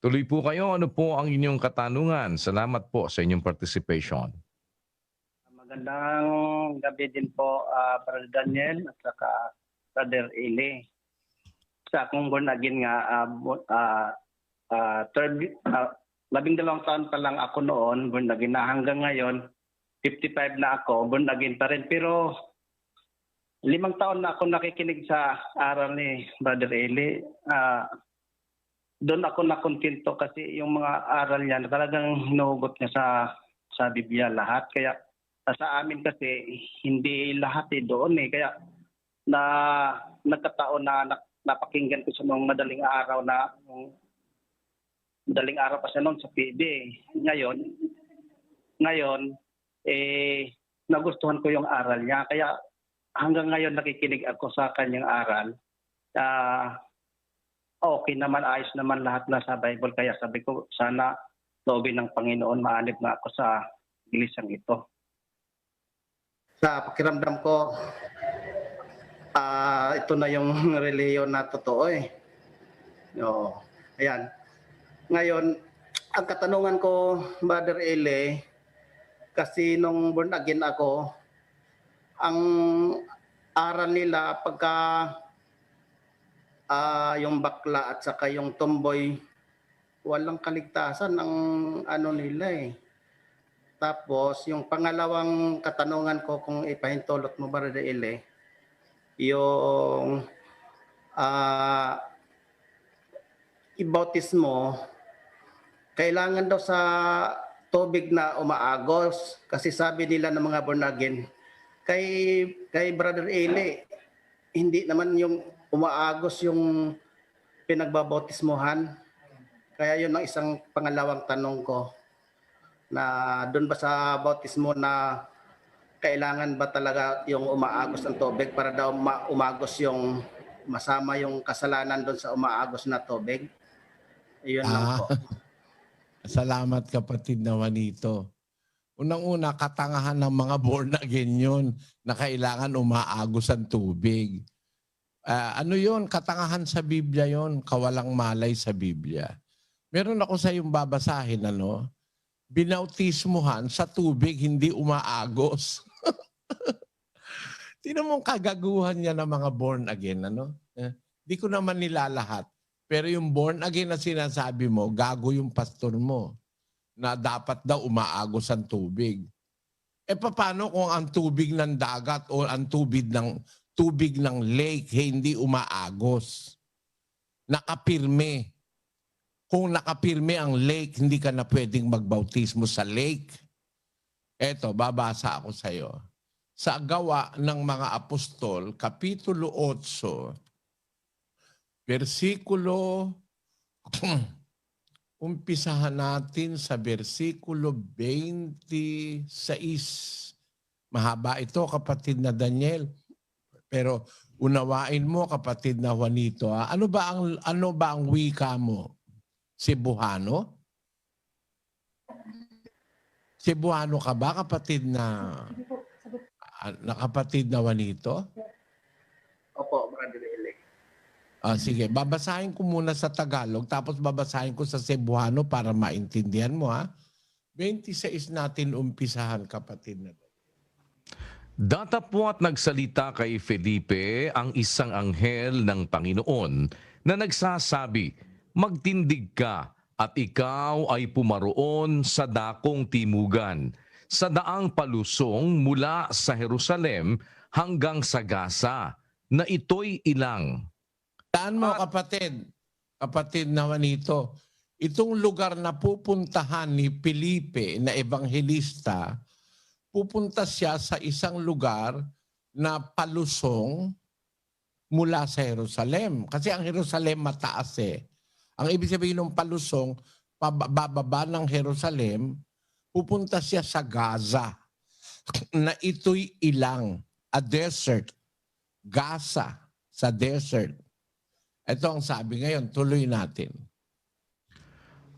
Tuloy po kayo, ano po ang inyong katanungan? Salamat po sa inyong participation. Magandang gabi din po, Brother Daniel at saka Brother Eli. Sa akong born again nga, 12 taon pa lang ako noon, born again na hanggang ngayon, 55 na ako, born again pa rin. Pero 5 taon na ako nakikinig sa aral ni Brother Eli. Doon ako nakontento kasi yung mga aral niya talagang hinugot niya sa Biblia lahat. Kaya sa amin kasi hindi lahat doon eh. Kaya nagkataon na napakinggan ko sa mga madaling araw pa siya noon sa PB. Ngayon nagustuhan ko yung aral niya. Kaya hanggang ngayon nakikinig ako sa kanyang aral. Okay naman, ayos naman lahat na sa Bible. Kaya sabi ko, sana loobin ng Panginoon, maanib na ako sa iglesang ito. Sa pakiramdam ko, ito na yung reliyon na totoo eh. No. Ayan. Ngayon, ang katanungan ko, Brother Eli, kasi nung born again ako, ang aral nila pagka yung bakla at saka yung tomboy, walang kaligtasan ang ano nila eh. Tapos, yung pangalawang katanungan ko kung ipahintulot mo, Brother Eli, yung ibautismo, kailangan daw sa tubig na umaagos kasi sabi nila ng mga born again, kay Brother Eli, hindi naman yung umaagos yung pinagbabautismuhan. Kaya yun ang isang pangalawang tanong ko. Na doon ba sa bautismo na kailangan ba talaga yung umaagos ng tubig para daw umagos yung masama yung kasalanan doon sa umaagos na tubig? Iyon lang po. Salamat kapatid na Juanito. Unang-una, katangahan ng mga born again yun na kailangan umaagos ang tubig. Ano yun? Katangahan sa Biblia yun. Kawalang malay sa Biblia. Meron ako sa iyong babasahin, ano? Binautismuhan sa tubig, hindi umaagos. Tingnan mo ang kagaguhan niya ng mga born again, ano? Di ko naman nilalahat. Pero yung born again na sinasabi mo, gago yung pastor mo na dapat daw umaagos ang tubig. Paano kung ang tubig ng dagat o ang tubig ng lake, hindi umaagos. Nakapirme. Kung nakapirme ang lake, hindi ka na pwedeng magbautismo sa lake. Eto, babasa ako sa iyo. Sa Gawa ng mga Apostol, Kapitulo 8, versikulo, umpisahan natin sa versikulo 26. Mahaba ito, kapatid na Daniel. Pero unawain mo, kapatid na Juanito. Ano ba ang wika mo? Cebuano? Cebuano ka ba, kapatid na Juanito? Opo, Brother Eli. Sige, babasahin ko muna sa Tagalog tapos babasahin ko sa Cebuano para maintindihan mo, ha. 26 natin umpisahan, kapatid na. Datapwat nagsalita kay Felipe ang isang anghel ng Panginoon na nagsasabi, "Magtindig ka at ikaw ay pumaroon sa dakong timugan, sa daang palusong mula sa Jerusalem hanggang sa Gaza, na ito'y ilang." Taan mo, kapatid na Juanito, itong lugar na pupuntahan ni Felipe na ebanghelista, pupunta siya sa isang lugar na palusong mula sa Jerusalem. Kasi ang Jerusalem mataas eh. Ang ibig sabihin ng palusong, bababa ng Jerusalem, pupunta siya sa Gaza na ito'y ilang, a desert. Gaza, sa desert. Ito ang sabi ngayon, tuloy natin.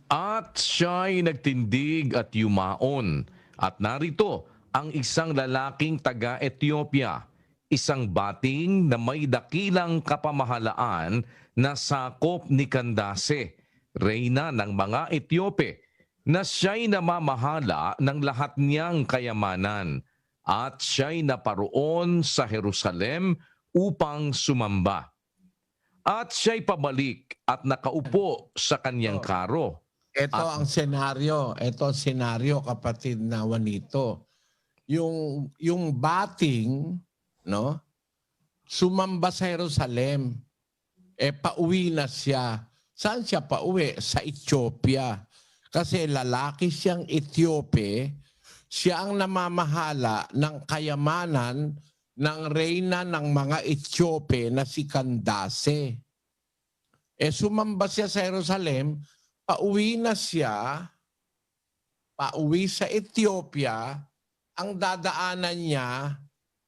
At siya'y nagtindig at yumaon, at narito ang isang lalaking taga-Ethiopia, isang bating na may dakilang kapamahalaan na sakop ni Candace, reyna ng mga Etiope, na siya'y namamahala ng lahat niyang kayamanan, at siya'y naparoon sa Jerusalem upang sumamba. At siya'y pabalik at nakaupo sa kanyang karo. Ito ang senaryo. Ito ang senaryo, kapatid na Juanito. Yung bating, no, sumamba sa Jerusalem, pauwi na siya. Saan siya pauwi? Sa Ethiopia. Kasi lalaki siyang Etiope, siya ang namamahala ng kayamanan ng reyna ng mga Etiope na si Candace. Sumamba siya sa Jerusalem, pauwi na siya, pauwi sa Ethiopia, ang dadaanan niya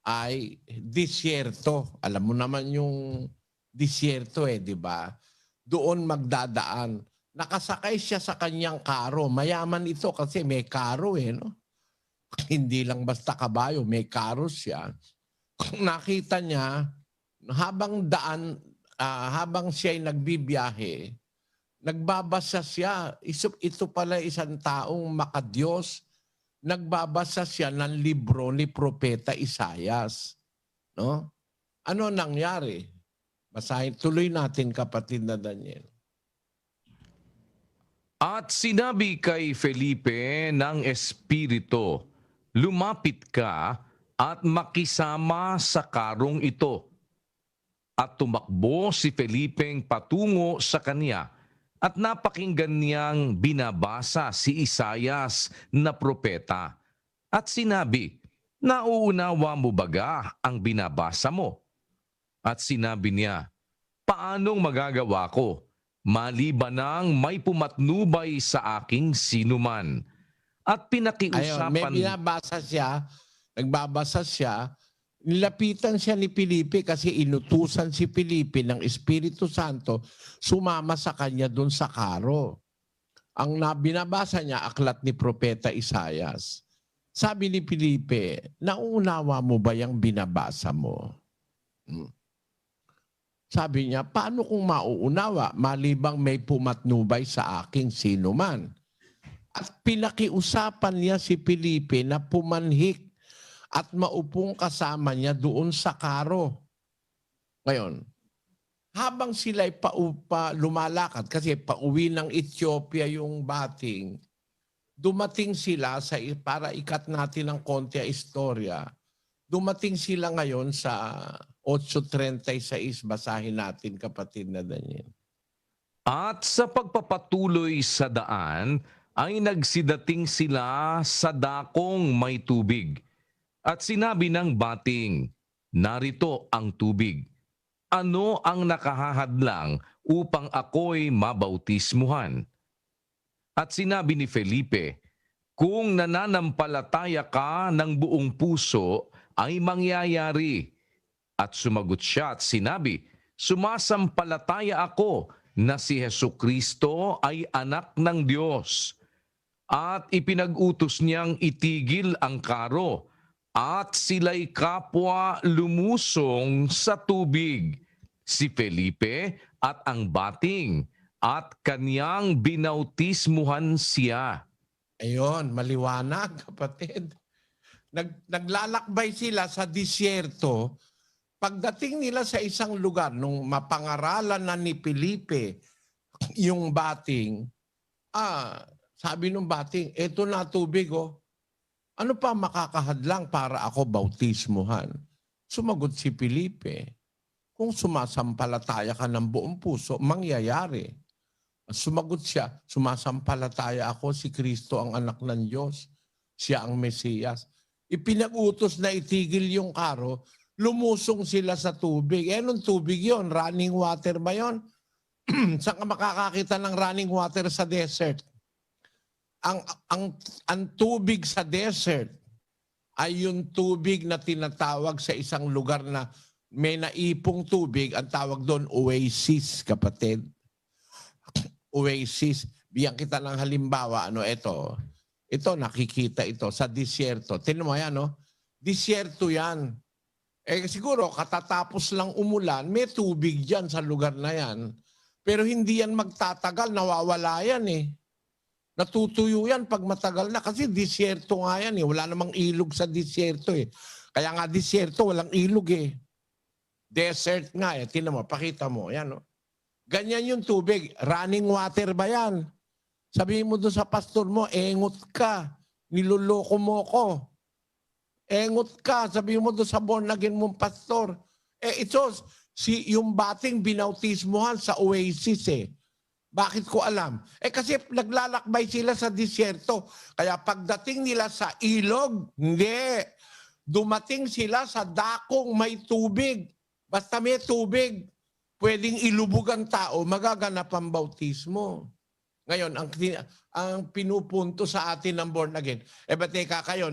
ay disyerto. Alam mo naman yung disyerto di ba? Doon magdadaan. Nakasakay siya sa kanyang karo. Mayaman ito kasi may karo no? Hindi lang basta kabayo, may karo siya. Nakita niya, habang siya ay nagbibiyahe, nagbabasa siya. Ito pala isang taong makadiyos. Nagbabasa siya ng libro ni Propeta Isaias. No? Ano nangyari? Basahin, tuloy natin, kapatid na Daniel. At sinabi kay Felipe ng Espiritu, "Lumapit ka at makisama sa karong ito." At tumakbo si Felipeng patungo sa kanya, at napakinggan niyang binabasa si Isaias na propeta. At sinabi, "Nauunawa mo baga ang binabasa mo?" At sinabi niya, "Paanong magagawa ko, maliban ng may pumatnubay sa aking sinuman?" At pinakiusapan... Ayun, may binabasa siya, nagbabasa siya, nilapitan siya ni Felipe kasi inutusan si Felipe ng Espiritu Santo, sumama sa kanya doon sa karo. Ang binabasa niya, aklat ni Propeta Isaias. Sabi ni Felipe, "Nauunawa mo ba yung binabasa mo?" Sabi niya, "Paano kung mauunawa, malibang may pumatnubay sa aking sinuman?" At pinakiusapan niya si Felipe na pumanhik at maupong kasama niya doon sa karo. Ngayon, habang sila'y lumalakad, kasi pauwi ng Ethiopia yung bating, dumating sila para ikat natin ng konti ang istorya. Dumating sila ngayon sa 8:36, basahin natin kapatid na Daniel. At sa pagpapatuloy sa daan, ay nagsidating sila sa dakong may tubig. At sinabi ng bating, narito ang tubig. Ano ang nakahahadlang upang ako'y mabautismuhan? At sinabi ni Felipe, kung nananampalataya ka ng buong puso, ay mangyayari. At sumagot siya at sinabi, sumasampalataya ako na si Hesukristo ay anak ng Diyos. At ipinag-utos niyang itigil ang karo at sila'y kapwa lumusong sa tubig. Si Felipe at ang bating at kaniyang binautismuhan siya. Ayon, maliwanag kapatid. Naglalakbay sila sa disyerto. Pagdating nila sa isang lugar, nung mapangaralan na ni Felipe yung bating, sabi nung bating, eto na tubig oh. Ano pa makakahadlang para ako bautismuhan? Sumagot si Felipe, kung sumasampalataya ka ng buong puso, mangyayari. Sumagot siya, sumasampalataya ako si Kristo ang anak ng Diyos. Siya ang Mesiyas. Ipinag-utos na itigil yung karo, lumusong sila sa tubig. Anong tubig yon? Running water ba yon? Saan ka makakakita ng running water sa desert? Ang tubig sa desert ay yung tubig na tinatawag sa isang lugar na may naipong tubig. Ang tawag doon, oasis, kapatid. Oasis. Bigyan kita ng halimbawa. Ito, nakikita ito sa disyerto. Tingnan mo yan, no? Disyerto yan. Siguro, katatapos lang umulan, may tubig dyan sa lugar na yan. Pero hindi yan magtatagal, nawawala yan eh. Natutuyo yan pag matagal na kasi disyerto nga yan eh. Wala namang ilog sa disyerto eh. Kaya nga disyerto, walang ilog eh. Desert nga eh. Tingnan mo, pakita mo. Yan, no? Ganyan yung tubig. Running water ba yan? Sabihin mo doon sa pastor mo, engot ka. Niloloko mo ko. Engot ka. Sabihin mo doon sa born again mong pastor. Yung bating binautismuhan sa oasis eh. Bakit ko alam? Kasi naglalakbay sila sa disyerto. Kaya pagdating nila sa ilog, hindi. Dumating sila sa dakong may tubig. Basta may tubig, pwedeng ilubog ang tao, magaganap ang bautismo. Ngayon, ang pinupunto sa atin ng born again, ba't kayo,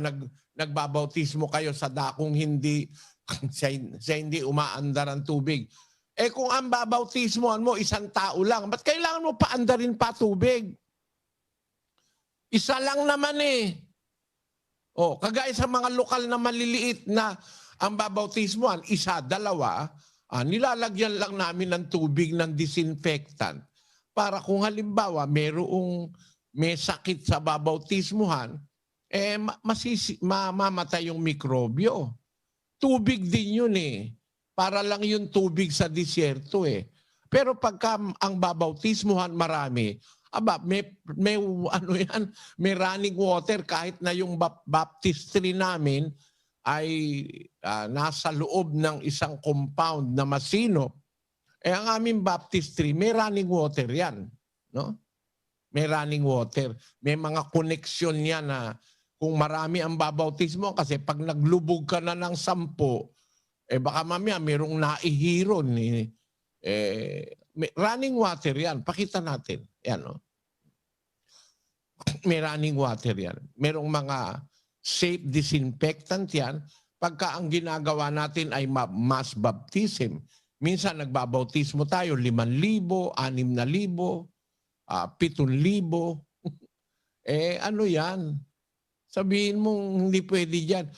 nagbabautismo kayo sa dakong hindi, sa hindi umaandar ang tubig. Kung ang babautismoan mo, isang tao lang, ba't kailangan mo paandarin pa tubig? Isa lang naman eh. Kagaya sa mga lokal na maliliit na ang babautismoan, isa, dalawa, nilalagyan lang namin ng tubig ng disinfectant para kung halimbawa may sakit sa babautismuhan, mamamatay yung mikrobyo. Tubig din yun eh. Para lang yung tubig sa disyerto eh. Pero pagka ang babautismuhan marami, may running water kahit na yung baptistry namin ay nasa loob ng isang compound na masino. Ang aming baptistry, may running water yan. No? May running water. May mga koneksyon yan na kung marami ang babautismo kasi pag naglubog ka na ng 10, baka mamaya mayroong naihiron. Running water yan. Pakita natin. Yan, no? May running water yan. Mayroong mga safe disinfectant yan. Pagka ang ginagawa natin ay mass baptism. Minsan nagbabautismo tayo 5,000, 6,000, 7,000. Ano yan? Sabihin mong hindi pwede dyan.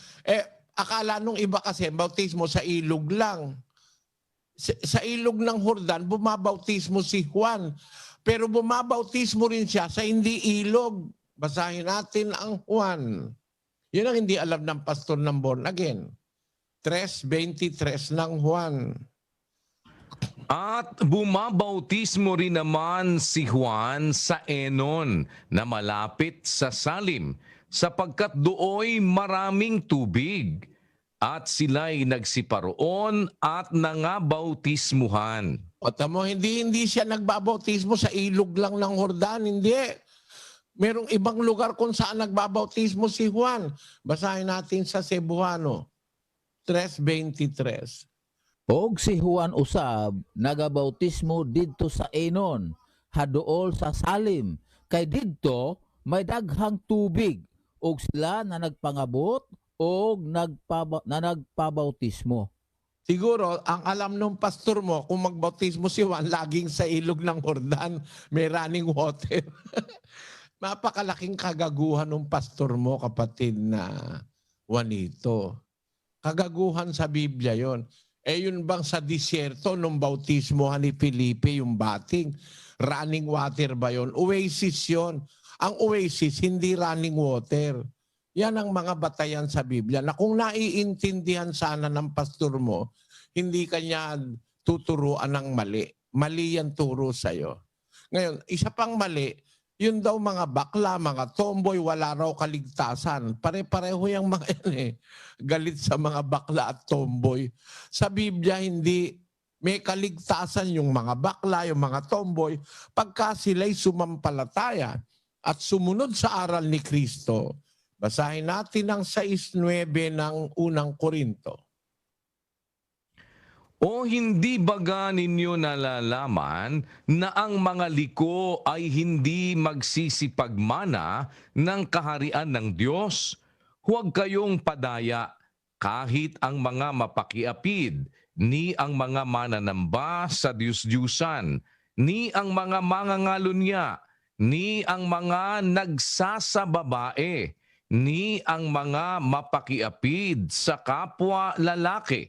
Akala nung iba kasi, bautismo sa ilog lang. Sa ilog ng Jordan, bumabautismo si Juan. Pero bumabautismo rin siya sa hindi ilog. Basahin natin ang Juan. Yun ang hindi alam ng pastor ng born again. 3:23 ng Juan. At bumabautismo rin naman si Juan sa Enon na malapit sa Salim, sapagkat dooy maraming tubig. at sila'y nagsiparoon at nangabautismuhan. O tamo, hindi siya nagbabautismo sa ilog lang ng Jordan, hindi. Merong ibang lugar kung saan nagbabautismo si Juan. Basahin natin sa Cebuano 3:23. Og si Juan usab nagabautismo didto sa Enon, haduol sa Salim, kay didto may daghang tubig, og sila na nagpangabot og nagpabautismo. Siguro, ang alam ng pastor mo, kung magbautismo si Juan, laging sa ilog ng Jordan, may running water. Napakalaking kagaguhan ng pastor mo, kapatid na Juanito. Kagaguhan sa Biblia yon. Yun bang sa disyerto nung bautismohan ni Felipe, yung bating, running water ba yon? Oasis yon. Ang oasis, hindi running water. Yan ang mga batayan sa Biblia na kung naiintindihan sana ng pastor mo, hindi kanya tuturuan ng mali. Mali yan turo sa'yo. Ngayon, isa pang mali, yun daw mga bakla, mga tomboy, wala raw kaligtasan. Pare-pareho yung mga yan eh. Galit sa mga bakla at tomboy. Sa Biblia, hindi may kaligtasan yung mga bakla, yung mga tomboy, pagka sila'y sumampalataya at sumunod sa aral ni Kristo. Basahin natin ang 6:9 ng unang Korinto. O hindi baga ninyo nalalaman na ang mga liko ay hindi magsisipagmana ng kaharian ng Diyos? Huwag kayong padaya kahit ang mga mapakiapid, ni ang mga mananamba sa Diyos-Diyusan, ni ang mga mangangalunya, ni ang mga nagsasababae, ni ang mga mapakiapid sa kapwa lalaki,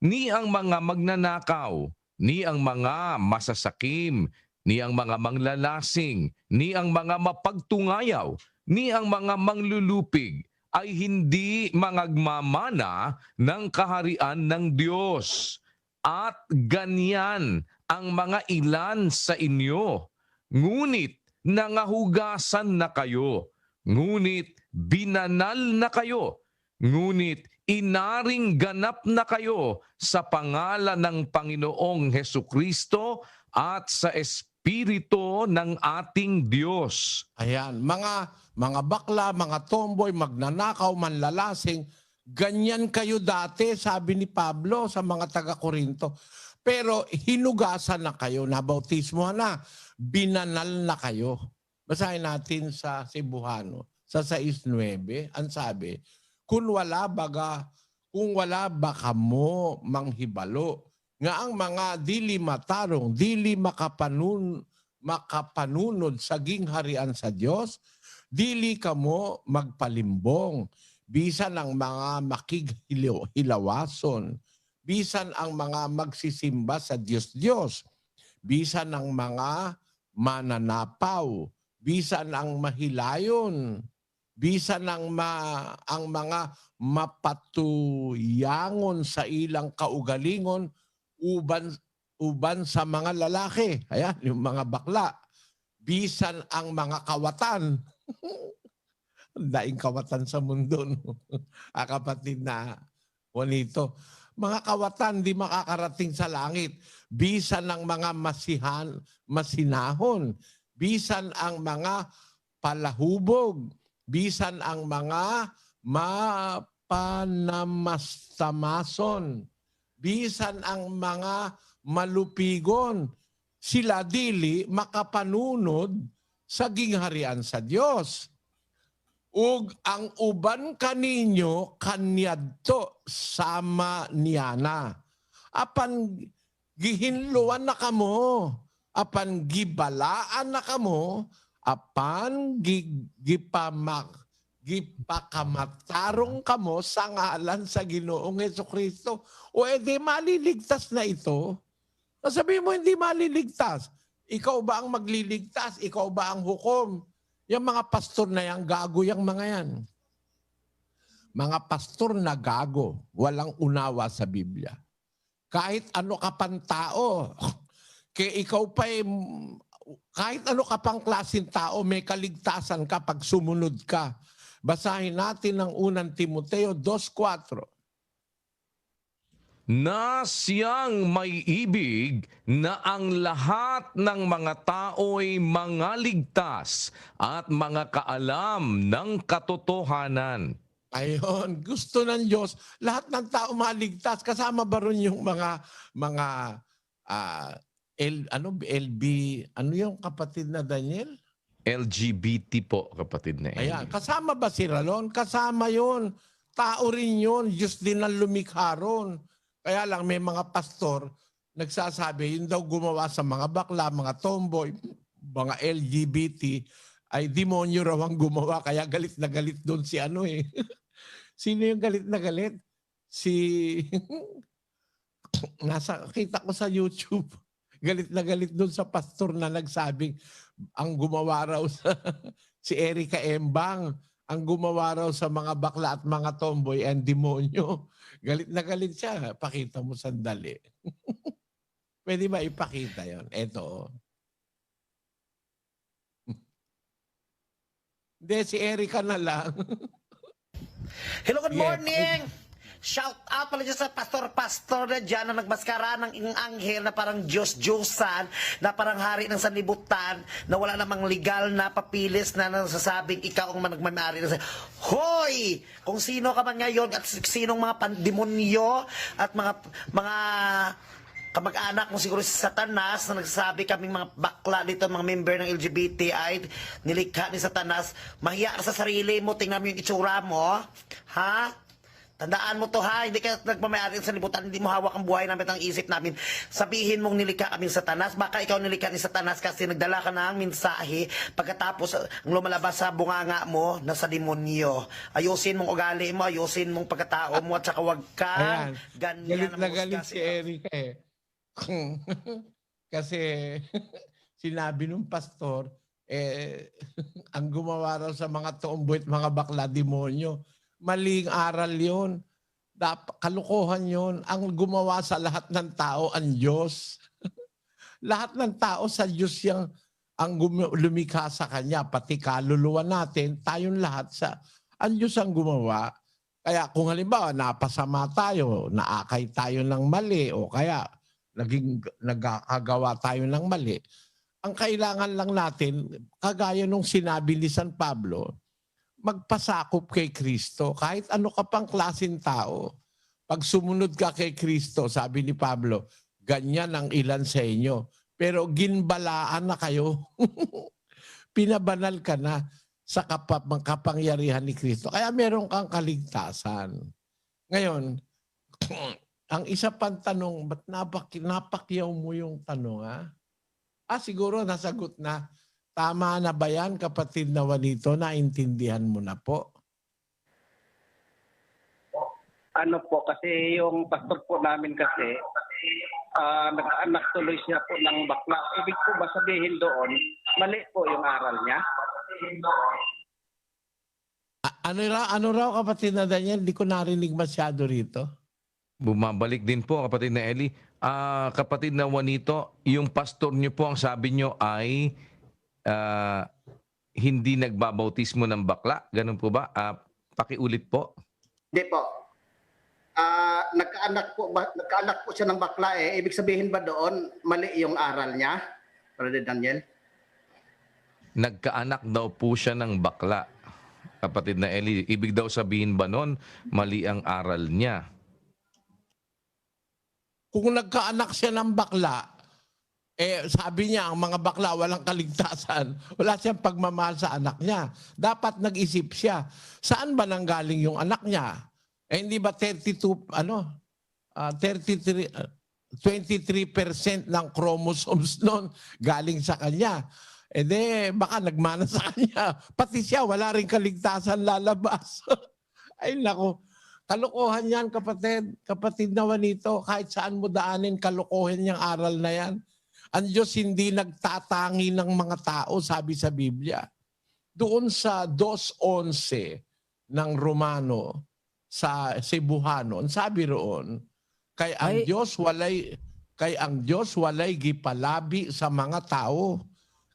ni ang mga magnanakaw, ni ang mga masasakim, ni ang mga manglalasing, ni ang mga mapagtungayaw, ni ang mga manglulupig, ay hindi mangagmamana ng kaharian ng Diyos. At ganyan ang mga ilan sa inyo, ngunit nangahugasan na kayo, ngunit binanal na kayo, ngunit inaring ganap na kayo sa pangalan ng Panginoong Hesukristo at sa Espiritu ng ating Diyos. Ayan, mga bakla, mga tomboy, magnanakaw, manlalasing, ganyan kayo dati, sabi ni Pablo sa mga taga-Korinto. Pero hinugasan na kayo, nabautismo na, binanal na kayo. Basahin natin sa Cebuano, sa 6:9, ang sabi, kung wala baka mo manghibalo, nga ang mga dili matarong, dili makapanunod sa gingharian sa Dios, dili kamo magpalimbong, bisan ang mga makighilawason, bisan ang mga magsisimba sa Diyos, bisan ang mga mananapaw, bisan ang mahilayon, bisan ang mga mapatuyangon sa ilang kaugalingon, uban sa mga lalaki. Ayan, yung mga bakla. Bisan ang mga kawatan. Daing kawatan sa mundo, no? Kapatid na Juanito. Mga kawatan di makakarating sa langit. Bisan ang mga masinahon. Bisan ang mga palahubog. Bisan ang mga mapanamastamason. Bisan ang mga malupigon. Sila dili makapanunod sa gingharian sa Dios. Ug ang uban kaninyo kanyadto sama niyana. Apan gihinluan na kamo, apan gibalaan na kamo, apan gipakamatarong kamo sa ngalan sa Ginoong Hesukristo. O edi maliligtas na ito? Sabi mo hindi maliligtas. Ikaw ba ang magliligtas? Ikaw ba ang hukom? Yung mga pastor na yan, gago yung mga yan. Mga pastor na gago, walang unawa sa Biblia. Kahit ano ka pang tao, kahit ano ka pang klaseng tao, may kaligtasan ka pag sumunod ka. Basahin natin ang unang Timoteo 2:4. na siyang may ibig na ang lahat ng mga tao'y mga ligtas at mga kaalam ng katotohanan. Ayun, gusto ng Diyos, lahat ng tao maligtas. Kasama ba ron yung mga LB, ano yung kapatid na Daniel? LGBT po, kapatid na Eli. Ayan, kasama ba si Ralon? Kasama yon. Tao rin yun. Diyos din ang lumikha ron. Kaya lang may mga pastor nagsasabi, yun daw gumawa sa mga bakla, mga tomboy, mga LGBT, ay demonyo raw ang gumawa. Kaya galit na galit doon si ano eh. Sino yung galit na galit? Si... kita ko sa YouTube. Galit na galit doon sa pastor na nagsabing ang gumawa raw sa si Erica Embang, ang gumawa raw sa mga bakla at mga tomboy and demonyo. Galit na galit siya. Pakita mo sandali. Pwede ba ipakita yon? Eto. Hindi, si Erica na lang. Hello, good Yeah. morning! Shout out pala dyan sa pastor na dyan na nagmaskara ng anghel na parang Diyos-Diyosan, na parang hari ng sanlibutan, na wala namang legal na papilis na nasasabing ikaw ang nagmamari. Hoy! Kung sino ka man ngayon at sinong mga pandemonyo at mga kamag-anak mo siguro si Satanas na nagsasabi kaming mga bakla dito, mga member ng LGBT ay nilikha ni Satanas, mahiya ka sa sarili mo, tingnan mo yung itsura mo, ha? Tandaan mo to ha, hindi ka nagmamayari sa libutan, hindi mo hawak ang buhay namin at ang isip namin. Sabihin mong nilikha kaming Satanas, baka ikaw nilikha ni Satanas kasi nagdala ka ng mensahe pagkatapos ang lumalabas sa bunganga mo na sa demonyo. Ayusin mong ugali mo, ayusin mong pagkatao mo at saka wag ka Ayan. ganyan Galit na galit si Erica eh. Kasi sinabi nung pastor, ang gumawa raw sa mga tomboy at mga bakla demonyo. Maling aral yon. Kalukuhan yon. Ang gumawa sa lahat ng tao ang Diyos. Lahat ng tao sa Diyos yung ang lumikha sa Kanya. Pati kaluluwa natin, tayong lahat ang Diyos ang gumawa. Kaya kung halimbawa napasama tayo, naakay tayo ng mali o kaya nagkagawa tayo ng mali, ang kailangan lang natin, kagaya nung sinabi ni San Pablo, magpasakop kay Kristo. Kahit ano ka pang klaseng tao, pag sumunod ka kay Kristo, sabi ni Pablo, ganyan ang ilan sa inyo. Pero ginbalaan na kayo. Pinabanal ka na sa kapangyarihan ni Kristo. Kaya meron kang kaligtasan. Ngayon, ang isa pang tanong, ba't napakyaw mo yung tanong, ha? Siguro nasagot na. Tama na ba yan, kapatid na Juanito? Naintindihan mo na po? Ano po, kasi yung pastor po namin kasi, nag-anak tuloy siya po ng bakla. Ibig po ba sabihin doon, mali po yung aral niya? Ano raw kapatid na Daniel? Hindi ko narinig masyado rito. Bumabalik din po, kapatid na Eli. Kapatid na Juanito, yung pastor niyo po, ang sabi niyo ay hindi nagbabautismo ng bakla. Ganun po ba? Pakiulit po. Hindi po. Nagkaanak po siya ng bakla eh. Ibig sabihin ba doon, mali yung aral niya, Brother Daniel? Nagkaanak daw po siya ng bakla. Kapatid na Eli, ibig daw sabihin ba nun, mali ang aral niya? Kung nagkaanak siya ng bakla, sabi niya, ang mga bakla walang kaligtasan. Wala siyang pagmamahal sa anak niya. Dapat nag-isip siya, saan ba nanggaling yung anak niya? Hindi ba 23% ng chromosomes nun galing sa kanya? Baka nagmana sa kanya. Pati siya, wala rin kaligtasan lalabas. Ay nako, kalokohan yan kapatid na Juanito. Kahit saan mo daanin, kalokohan yung aral na yan. Ang Diyos hindi nagtatangi ng mga tao, sabi sa Biblia. Doon sa 2:11 ng Romano, sa Cebuano, sabi roon, kay ang Diyos walay gipalabi sa mga tao.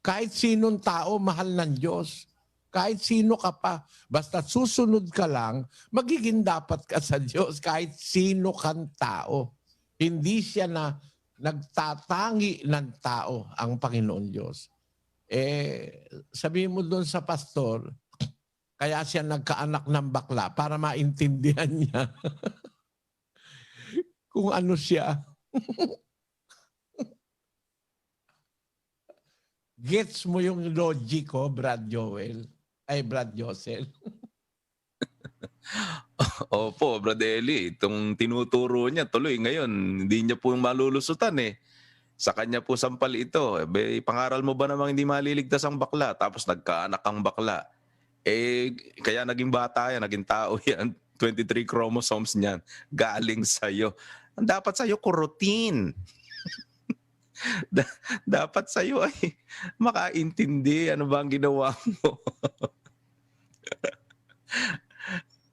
Kahit sinong tao, mahal ng Diyos. Kahit sino ka pa, basta susunod ka lang, magiging dapat ka sa Diyos kahit sino kang tao. Hindi siya na nagtatangi ng tao ang Panginoon Diyos. Sabihin mo doon sa pastor, kaya siya nagkaanak ng bakla para maintindihan niya kung ano siya. Gets mo yung logic ko, Brad Joel? Ay, Brad Josel. Opo, Brad Eli, itong tinuturo niya tuloy ngayon, hindi niya po malulusutan eh. Sa kanya po sampal ito. Pangaral mo ba namang hindi maliligtas ang bakla? Tapos nagkaanak ang bakla. Kaya naging bata yan, naging tao yan. 23 chromosomes niyan. Galing sa'yo. Ang dapat sa'yo, kurutin. Dapat sa'yo ay makaintindi ano ba ang ginawa mo.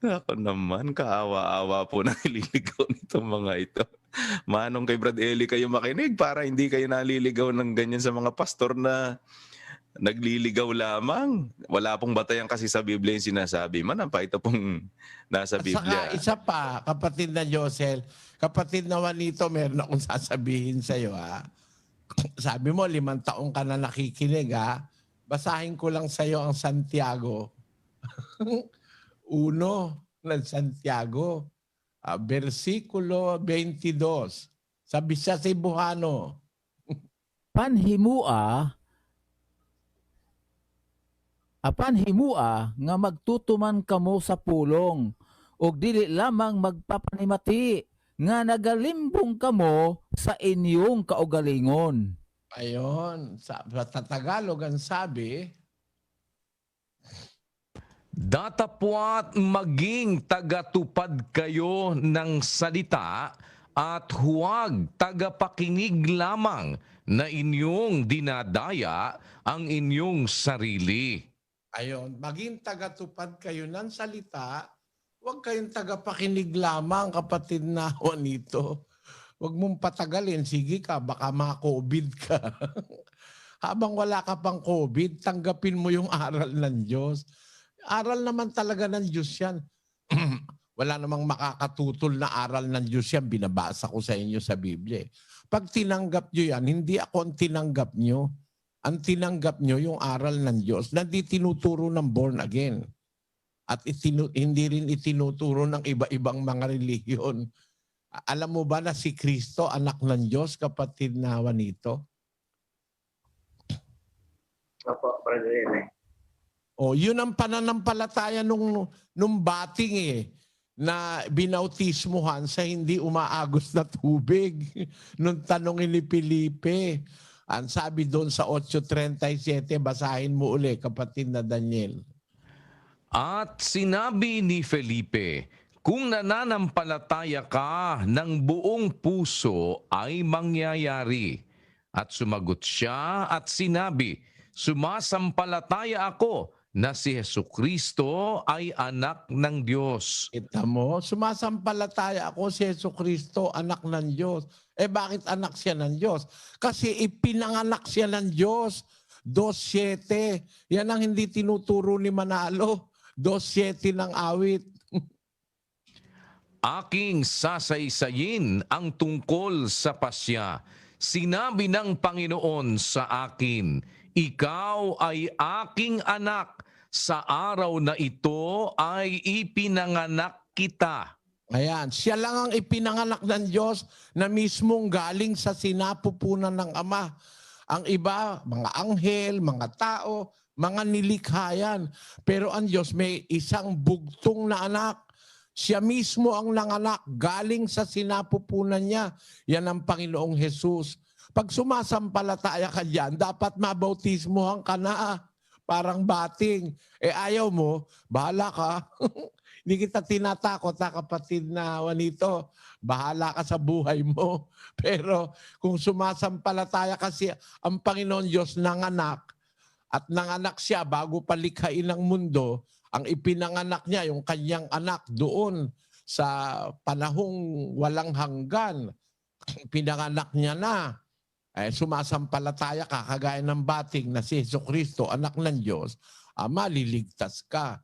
Ako naman, kaawa-awa po na nililigaw nitong mga ito. Manong kay Brad Eli kayo makinig para hindi kayo naliligaw ng ganyan sa mga pastor na nagliligaw lamang. Wala pong batayan kasi sa Biblia yung sinasabi. Manampa ito pong nasa At Biblia. saka isa pa, kapatid na Josel, kapatid na Juanito, meron akong sasabihin sa'yo ha. Sabi mo, 5 taong ka na nakikinig ha. Basahin ko lang sa'yo ang Santiago. 1 ng Santiago, versikulo 22. Sabi sa Cebuano, panhimua nga magtutuman kamo sa pulong ug dili lamang magpapanimati nga nagalimbong kamo sa inyong kaugalingon. ayon, sa Tagalog ang sabi, Datapwat maging tagatupad kayo ng salita at huwag tagapakinig lamang na inyong dinadaya ang inyong sarili. ayon, maging tagatupad kayo ng salita, huwag kayong tagapakinig lamang, kapatid na Juanito. Huwag mong patagalin, sige ka, baka ma-COVID ka. Habang wala ka pang COVID, tanggapin mo yung aral ng Diyos. Aral naman talaga ng Diyos yan. Wala namang makakatutol na aral ng Diyos yan. Binabasa ko sa inyo sa Biblia. Pag tinanggap nyo yan, hindi ako ang tinanggap nyo. Ang tinanggap nyo yung aral ng Diyos na di tinuturo ng born again. At hindi rin itinuturo ng iba-ibang mga relihiyon. Alam mo ba na si Kristo, anak ng Diyos, kapatid na Juanito? Opo, Brother Eli. O, yun ang pananampalataya nung bating na binautismuhan sa hindi umaagos na tubig. Nung tanongin ni Felipe, ang sabi doon sa 8:37, basahin mo uli, kapatid na Daniel. At sinabi ni Felipe, kung nananampalataya ka ng buong puso ay mangyayari. At sumagot siya at sinabi, sumasampalataya ako na si Jesucristo ay anak ng Diyos. Kita mo, sumasampalataya ako si Jesucristo, anak ng Diyos. Bakit anak siya ng Diyos? Kasi ipinanganak siya ng Diyos. 2:7. Yan ang hindi tinuturo ni Manalo. 2:7 ng awit. Aking sasaysayin ang tungkol sa pasya. Sinabi ng Panginoon sa akin, ikaw ay aking anak. Sa araw na ito ay ipinanganak kita. Ayan, siya lang ang ipinanganak ng Diyos na mismong galing sa sinapupunan ng Ama. Ang iba, mga anghel, mga tao, mga nilikhayan. Pero ang Diyos may isang bugtong na anak. Siya mismo ang nanganak galing sa sinapupunan niya. Yan ang Panginoong Jesus. Pag sumasampalataya ka dyan, dapat mabautismohan ka na. Parang bating. Ayaw mo, bahala ka. Hindi kita tinatakot na kapatid na Juanito. Bahala ka sa buhay mo. Pero kung sumasampalataya kasi ang Panginoon Diyos nanganak at nanganak siya bago palikhain ng mundo, ang ipinanganak niya, yung kanyang anak doon sa panahong walang hanggan, pinanganak niya na. Sumasampalataya ka, kagaya ng bating na si Jesucristo, anak ng Diyos, maliligtas ka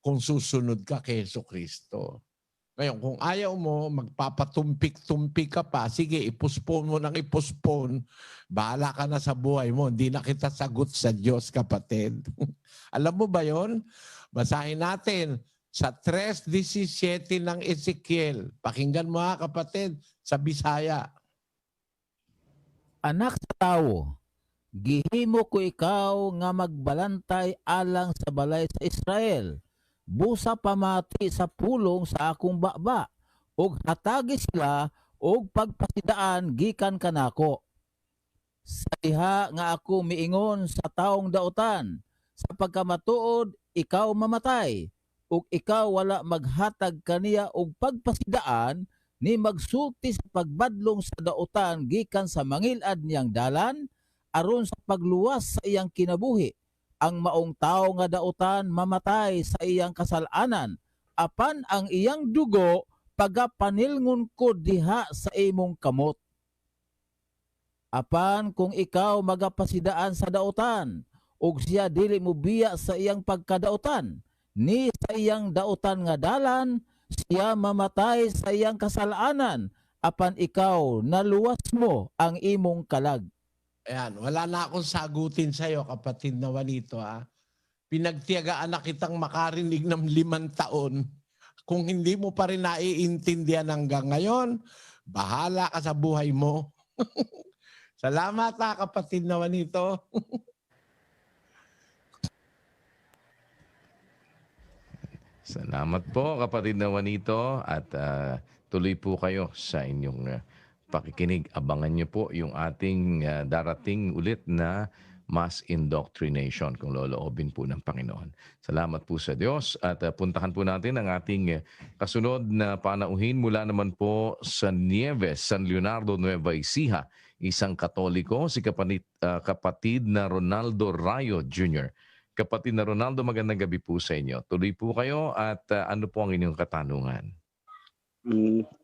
kung susunod ka kay Jesucristo. Ngayon, kung ayaw mo, magpapatumpik-tumpik ka pa, sige, ipuspone mo ng ipuspone, bahala ka na sa buhay mo. Hindi na kita sagot sa Diyos, kapatid. Alam mo ba yon? Basahin natin sa 3:17 ng Ezekiel. Pakinggan mo ha, kapatid, sa Bisaya. Anak sa tao, gihimo ko ikaw nga magbalantay alang sa balay sa Israel. Busa pamati sa pulong sa akong baba, ug hatagi sila og pagpasidaan gikan kanako. Sa diha nga ako miingon sa taong dautan, sa pagkamatuod ikaw mamatay, ug ikaw wala maghatag kaniya og pagpasidaan ni magsulti sa pagbadlong sa dautan gikan sa mangilad niyang dalan aron sa pagluwas sa iyang kinabuhi. Ang maong tao nga dautan mamatay sa iyang kasalanan, apan ang iyang dugo pagapanilngon ko diha sa imong kamot. Apan kung ikaw magapasidaan sa dautan, ug siya dili mo biya sa iyang pagkadautan, ni sa iyang dautan nga dalan, siya mamatay sa iyang kasalanan, apan ikaw naluwas mo ang imong kalag. Ayan, wala na akong sagutin sa'yo, kapatid na Juanito. Ha? Pinagtiyagaan na kitang makarinig ng 5 taon. Kung hindi mo pa rin naiintindihan hanggang ngayon, bahala ka sa buhay mo. Salamat ha, kapatid na Juanito. Salamat po, kapatid na Juanito, at tuloy po kayo sa inyong pakikinig. Abangan niyo po yung ating darating ulit na mass indoctrination kung loloobin po ng Panginoon. Salamat po sa Diyos at puntahan po natin ang ating kasunod na panauhin mula naman po sa Nieves, San Leonardo, Nueva Ecija, isang Katoliko, si kapatid na Ronaldo Rayo Jr. Kapatid na Ronaldo, magandang gabi po sa inyo. Tuloy po kayo at ano po ang inyong katanungan?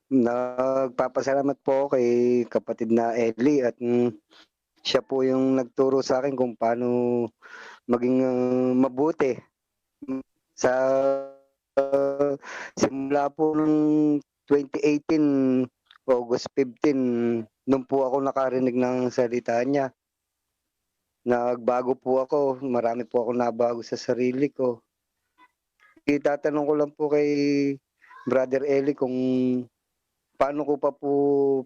Nagpapasalamat po kay kapatid na Eli at siya po yung nagturo sa akin kung paano maging mabuti. Sa simula po ng 2018, August 15, nung po ako nakarinig ng salita niya, nagbago po ako. Marami po ako nabago sa sarili ko. Itatanong ko lang po kay Brother Eli kung paano ko pa po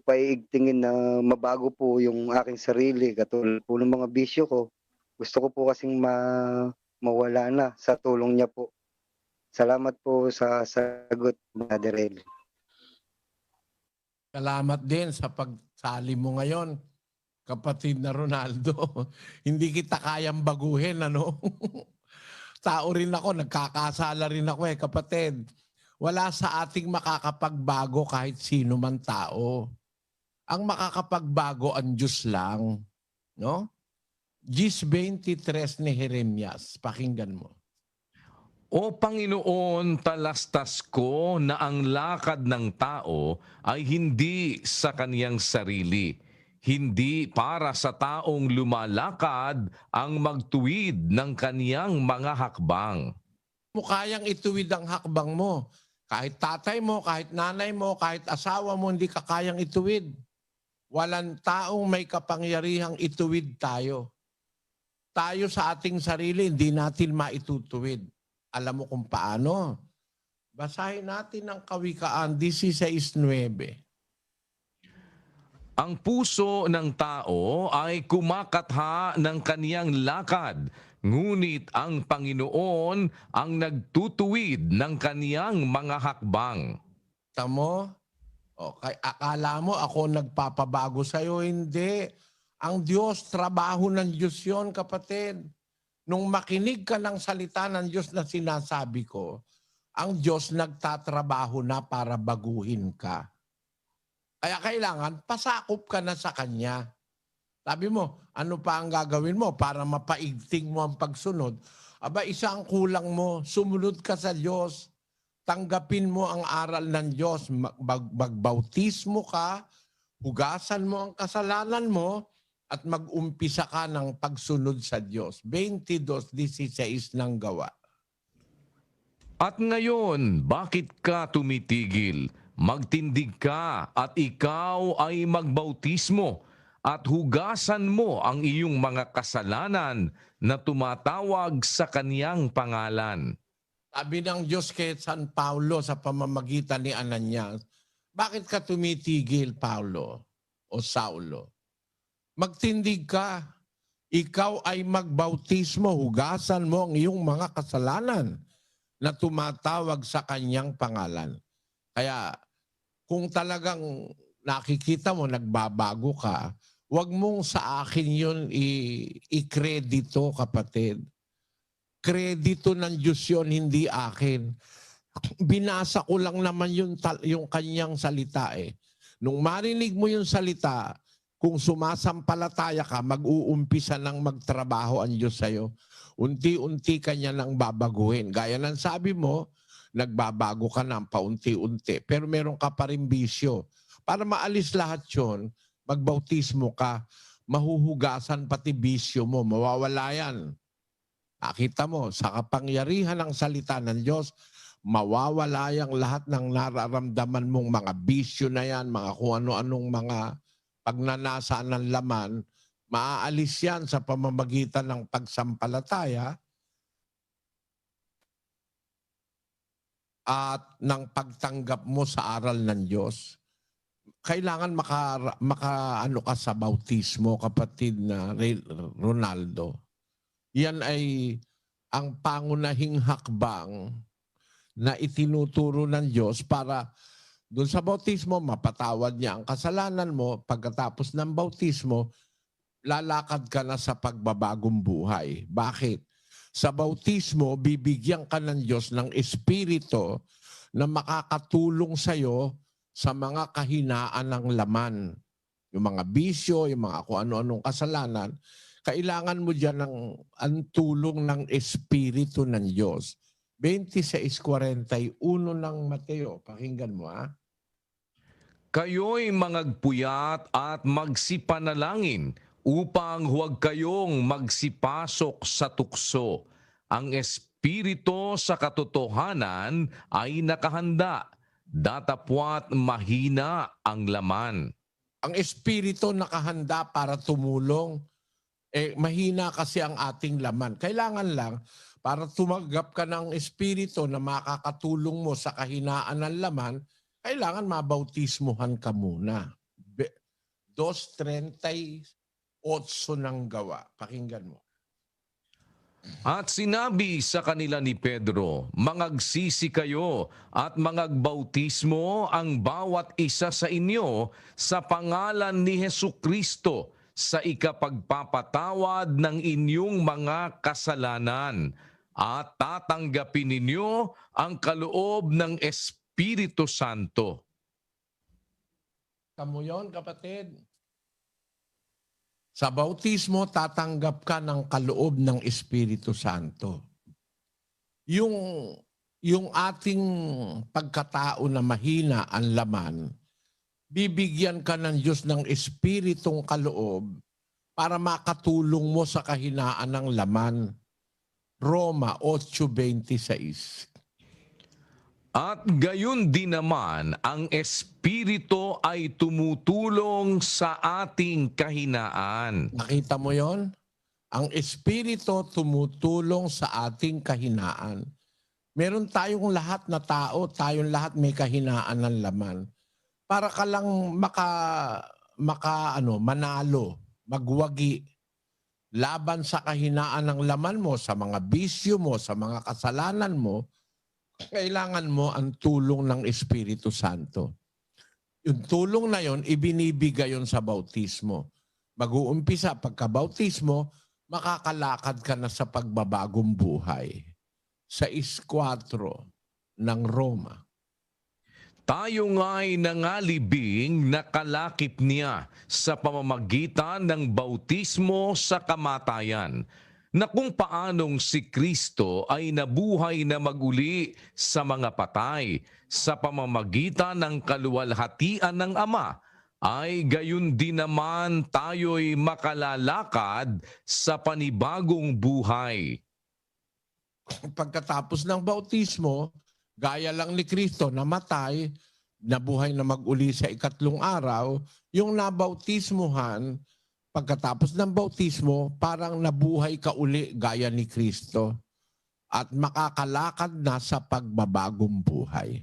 paiigtingin na mabago po yung aking sarili katulad po ng mga bisyo ko. Gusto ko po kasing mawala na sa tulong niya po. Salamat po sa sagot, Brother Eli. Salamat din sa pagsali mo ngayon, kapatid na Ronaldo. Hindi kita kayang baguhin, ano? Tao rin ako, nagkakasala rin ako kapatid. Wala sa ating makakapagbago kahit sino man tao. Ang makakapagbago ang Diyos lang. No? Gis 23 ni Jeremias. Pakinggan mo. O Panginoon, talastas ko na ang lakad ng tao ay hindi sa kaniyang sarili. Hindi para sa taong lumalakad ang magtuwid ng kaniyang mga hakbang. Mo kayang ituwid ang hakbang mo. Kahit tatay mo, kahit nanay mo, kahit asawa mo, hindi ka kayang ituwid. Walang taong may kapangyarihang ituwid tayo. Tayo sa ating sarili, hindi natin maitutuwid. Alam mo kung paano? Basahin natin ang Kawikaan 16:9. Ang puso ng tao ay kumakatha ng kaniyang lakad, ngunit ang Panginoon ang nagtutuwid ng kaniyang mga hakbang. Tamo? Okay, akala mo ako nagpapabago sa'yo? Hindi. Ang Diyos, trabaho ng Diyos yun, kapatid. Nung makinig ka ng salita ng Diyos na sinasabi ko, ang Diyos nagtatrabaho na para baguhin ka. Kaya kailangan, pasakop ka na sa Kanya. Sabi mo, ano pa ang gagawin mo para mapaigting mo ang pagsunod? Aba, isa ang kulang mo, sumunod ka sa Diyos. Tanggapin mo ang aral ng Diyos. Magbautismo ka, hugasan mo ang kasalanan mo, at mag-umpisa ka ng pagsunod sa Diyos. 22:16 ng Gawa. At ngayon, bakit ka tumitigil? Magtindig ka at ikaw ay magbautismo at hugasan mo ang iyong mga kasalanan na tumatawag sa kaniyang pangalan. Sabi ng Diyos kay San Paulo sa pamamagitan ni Ananias, bakit ka tumitigil, Paulo o Saulo? Magtindig ka. Ikaw ay magbautismo, hugasan mo ang iyong mga kasalanan na tumatawag sa kanyang pangalan. Kaya kung talagang nakikita mo, nagbabago ka, huwag mong sa akin yun i-kredito, kapatid. Kredito ng Diyos yun, hindi akin. Binasa ko lang naman yung kanyang salita eh. Nung marinig mo yung salita, kung sumasampalataya ka, mag-uumpisa ng magtrabaho ang Diyos sa'yo. Unti-unti ka niya nang babaguhin. Gaya ng sabi mo, nagbabago ka ng paunti-unti. Pero meron ka pa rin bisyo. Para maalis lahat yun, magbautismo ka, mahuhugasan pati bisyo mo, mawawala yan. Nakita mo, sa kapangyarihan ng salita ng Diyos, mawawala yang lahat ng nararamdaman mong mga bisyo na yan, mga kung ano-anong mga pagnanasa ng laman, maaalis yan sa pamamagitan ng pagsampalataya at ng pagtanggap mo sa aral ng Diyos. Kailangan maka ka sa bautismo, kapatid na Ronaldo. Yan ay ang pangunahing hakbang na itinuturo ng Diyos para doon sa bautismo, mapatawad niya ang kasalanan mo. Pagkatapos ng bautismo, lalakad ka na sa pagbabagong buhay. Bakit? Sa bautismo, bibigyan ka ng Diyos ng Espiritu na makakatulong sa'yo sa mga kahinaan ng laman. Yung mga bisyo, yung mga kung ano-anong kasalanan, kailangan mo dyan ang tulong ng Espiritu ng Diyos. 26:41 ng Mateo. Pakinggan mo, ha? Kayo'y mangagpuyat at magsipanalangin upang huwag kayong magsipasok sa tukso. Ang espiritu sa katotohanan ay nakahanda, datapwat mahina ang laman. Ang espiritu nakahanda para tumulong. Mahina kasi ang ating laman. Kailangan lang, para tumanggap ka ng espiritu na makakatulong mo sa kahinaan ng laman, kailangan mabautismuhan ka muna. 2:38 ng gawa. Pakinggan mo. At sinabi sa kanila ni Pedro, mangagsisi kayo at mangagbautismo ang bawat isa sa inyo sa pangalan ni Hesukristo sa ikapagpapatawad ng inyong mga kasalanan at tatanggapin ninyo ang kaloob ng Espiritu Santo. Kamu yon, kapatid. Sa bautismo, tatanggap ka ng kaloob ng Espiritu Santo. Yung ating pagkatao na mahina ang laman, bibigyan ka ng Diyos ng Espiritong kaloob para makatulong mo sa kahinaan ng laman. Roma 8:26. At gayon din naman, ang Espiritu ay tumutulong sa ating kahinaan. Nakita mo yon? Ang Espiritu tumutulong sa ating kahinaan. Meron tayong lahat na tao, tayong lahat may kahinaan ng laman. Para ka lang manalo, magwagi laban sa kahinaan ng laman mo, sa mga bisyo mo, sa mga kasalanan mo, kailangan mo ang tulong ng Espiritu Santo. Yung tulong na yon, ibinibigay yon sa bautismo. Mag-uumpisa pagka-bautismo, makakalakad ka na sa pagbabagong buhay. 6:4 ng Roma. Tayo nga'y nangalibing nakalakip niya sa pamamagitan ng bautismo sa kamatayan, na kung paanong si Kristo ay nabuhay na maguli sa mga patay sa pamamagitan ng kaluwalhatian ng Ama, ay gayon din naman tayo'y makalalakad sa panibagong buhay. pagkatapos ng bautismo, gaya lang ni Kristo, namatay, nabuhay na mag-uli sa ikatlong araw, yung nabautismuhan, pagkatapos ng bautismo, parang nabuhay ka uli gaya ni Kristo at makakalakad na sa pagbabagong buhay.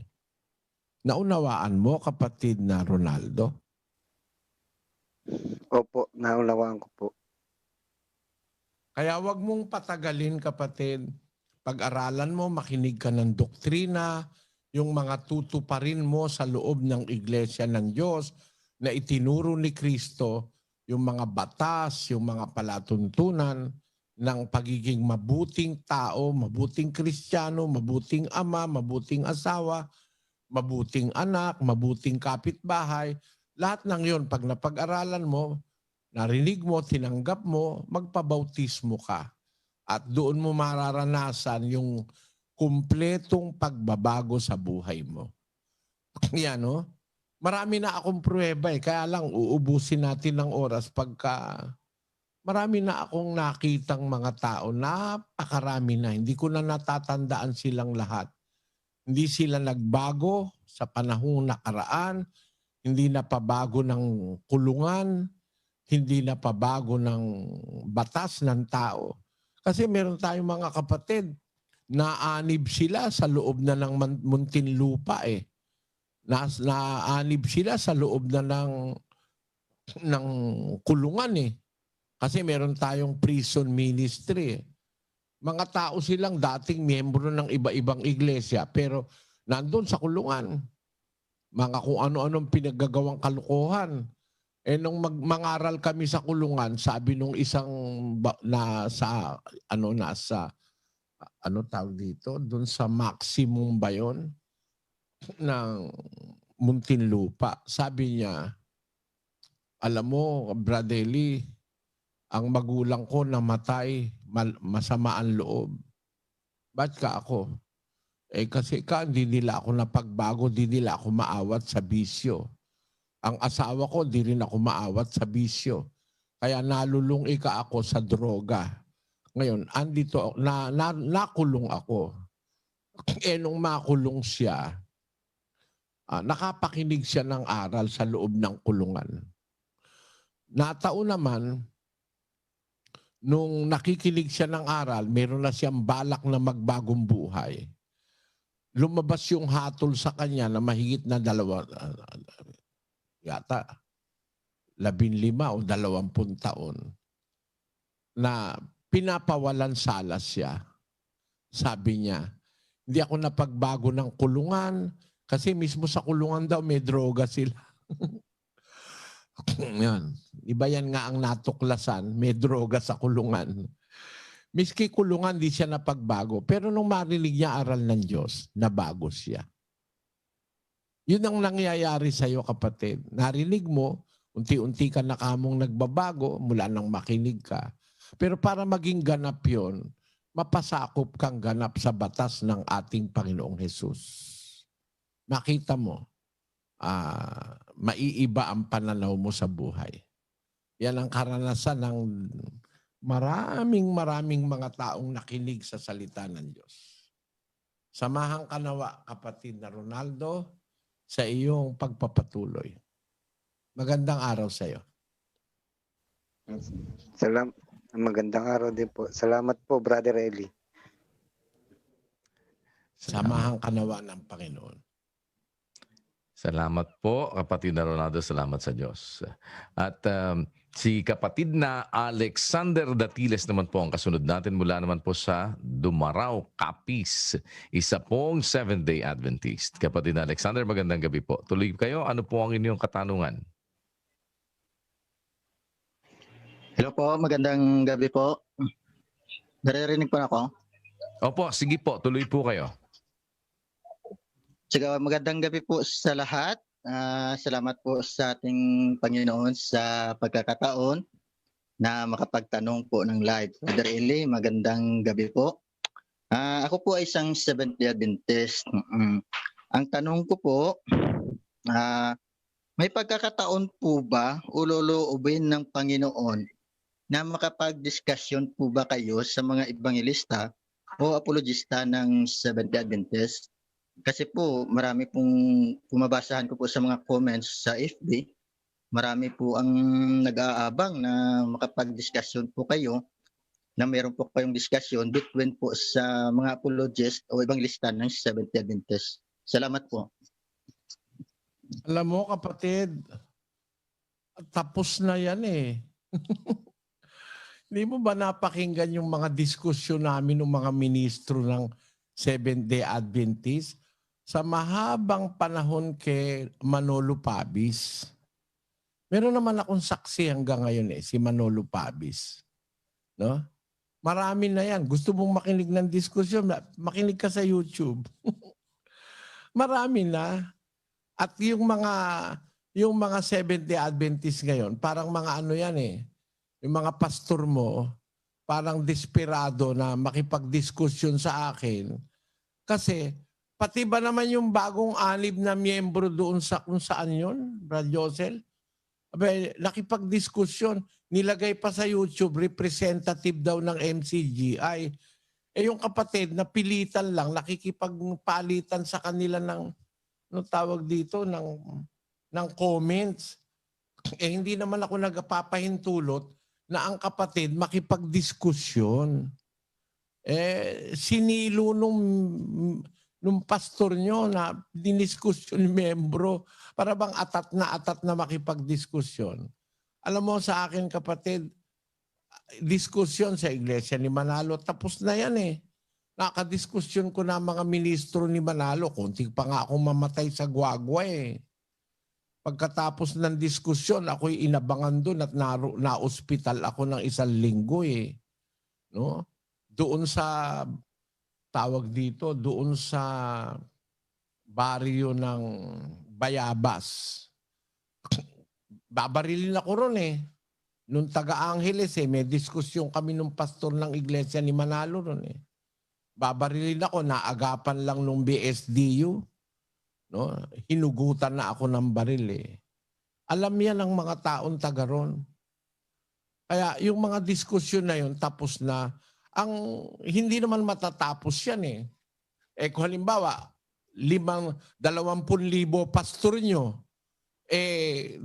Naunawaan mo, kapatid na Ronaldo? Opo, naunawaan ko po. Kaya wag mong patagalin, kapatid. Pag-aralan mo, makinig ka ng doktrina, yung mga tutuparin mo sa loob ng iglesia ng Diyos na itinuro ni Kristo, yung mga batas, yung mga palatuntunan ng pagiging mabuting tao, mabuting Kristiyano, mabuting ama, mabuting asawa, mabuting anak, mabuting kapitbahay. Lahat ng yon, pag napag-aralan mo, narinig mo, tinanggap mo, magpabautismo ka. At doon mo mararanasan yung kumpletong pagbabago sa buhay mo. Yan, no? Marami na akong pruweba kaya lang uubusin natin ng oras pagka marami na akong nakitang mga tao, napakarami na, hindi ko na natatandaan silang lahat. Hindi sila nagbago sa panahong nakaraan, hindi na pabago ng kulungan, hindi na pabago ng batas ng tao. Kasi meron tayong mga kapatid, naanib sila sa loob na ng Muntinlupa eh. Naanib sila sa loob na ng kulungan eh. Kasi meron tayong prison ministry eh. Mga tao silang dating miyembro ng iba-ibang iglesia pero nandun sa kulungan. Mga kung ano-anong pinaggagawang kalukuhan. Eh nung mangaral kami sa kulungan, sabi nung isang nasa tawag dito, doon sa maximum ba yun ng Muntinlupa. Sabi niya, alam mo, Bradley, ang magulang ko namatay, masama ang loob. Ba't ka ako? Eh kasi hindi nila ako napagbago, di nila ako maawat sa bisyo. Ang asawa ko, di rin ako maawat sa bisyo. Kaya nalulung ako sa droga. Ngayon, andito, nakulong ako. Eh nung makulong siya, nakapakinig siya ng aral sa loob ng kulungan. Nataon naman, nung nakikinig siya ng aral, meron na siyang balak na magbagong buhay. Lumabas yung hatol sa kanya na mahigit na 15 o 20 taon na pinapawalan salas siya. Sabi niya, hindi ako napagbago ng kulungan kasi mismo sa kulungan daw may droga sila. Yan. Iba yan nga ang natuklasan, may droga sa kulungan. Miski kulungan, di siya napagbago. Pero nung marinig niya aral ng Diyos, nabago siya. Yun ang nangyayari sa iyo, kapatid. Narinig mo, unti-unti ka na kamong nagbabago mula nang makinig ka. Pero para maging ganap yun, mapasakop kang ganap sa batas ng ating Panginoong Hesus. Makita mo, maiiba ang pananaw mo sa buhay. Yan ang karanasan ng maraming mga taong nakinig sa salita ng Diyos. Samahan ka nawa, kapatid na Ronaldo, sa iyong pagpapatuloy. Magandang araw sa iyo. Magandang araw din po. Salamat po, Brother Eli. Samahan ka nawa ng Panginoon. Salamat po, kapatid na Ronaldo. Salamat sa Diyos. At si kapatid na Alexander Datiles naman po ang kasunod natin mula naman po sa Dumaraw, Capiz. Isa pong Seventh-day Adventist. Kapatid na Alexander, magandang gabi po. Tuloy kayo, ano po ang inyong katanungan? Hello po, magandang gabi po. Naririnig po ako? Opo, sige po, tuloy po kayo. Sige, magandang gabi po sa lahat. Salamat po sa ating Panginoon sa pagkakataon na makapagtanong po ng live. Brother Eli, magandang gabi po. Ako po ay isang Seventh-day Adventist. Ang tanong ko po, may pagkakataon po ba o loloobin ng Panginoon na makapag-discussion po ba kayo sa mga ebanghelista o apologista ng Seventh-day Adventist. Kasi po marami pong pumabasahan ko po sa mga comments sa FB, marami po ang nag-aabang na makapag-discussion po kayo, na meron po kayong discussion between po sa mga apologist o ibang listan ng Seventh-day Adventist. Salamat po. Alam mo kapatid, tapos na yan eh. Hindi mo ba napakinggan yung mga diskusyon namin ng mga ministro ng Seventh-day Adventist sa mahabang panahon kay Manolo Pabis? Meron naman akong saksi hanggang ngayon si Manolo Pabis. No? Marami na yan. Gusto mong makinig ng diskusyon, makinig ka sa YouTube. Marami na. At yung mga Seventh-day Adventist ngayon, parang mga ano yan yung mga pastor mo, parang desperado na makipagdiskusyon sa akin. Kasi, pati ba naman yung bagong 6 na miyembro doon sa kung saan yun, Brad Josel? Abay, nakipagdiskusyon, nilagay pa sa YouTube, representative daw ng MCGI. Yung kapatid, napilitan lang, nakikipagpalitan sa kanila ng, tawag dito, ng comments. Hindi naman ako nagpapahintulot na ang kapatid makipagdiskusyon. Sinilo nung pastor nyo na diniskusyon membro para bang atat na makipagdiskusyon. Alam mo sa akin kapatid, diskusyon sa iglesia ni Manalo, tapos na yan Nakadiskusyon ko na mga ministro ni Manalo, konti pa nga akong mamatay sa guagwa Pagkatapos ng diskusyon, ako'y inabangan doon at na-hospital ako ng 1 linggo No? Doon sa, tawag dito, doon sa baryo ng Bayabas. Babarilin ako ron Nung taga-Angeles may diskusyon kami nung pastor ng iglesia ni Manalo ron Babarilin ako, naagapan lang nung BSDU. No? Hinugutan na ako ng baril Alam yan ng mga taong taga ron. Kaya yung mga diskusyon na yun tapos na, ang hindi naman matatapos yan kung halimbawa 20,000 pastor nyo 20,000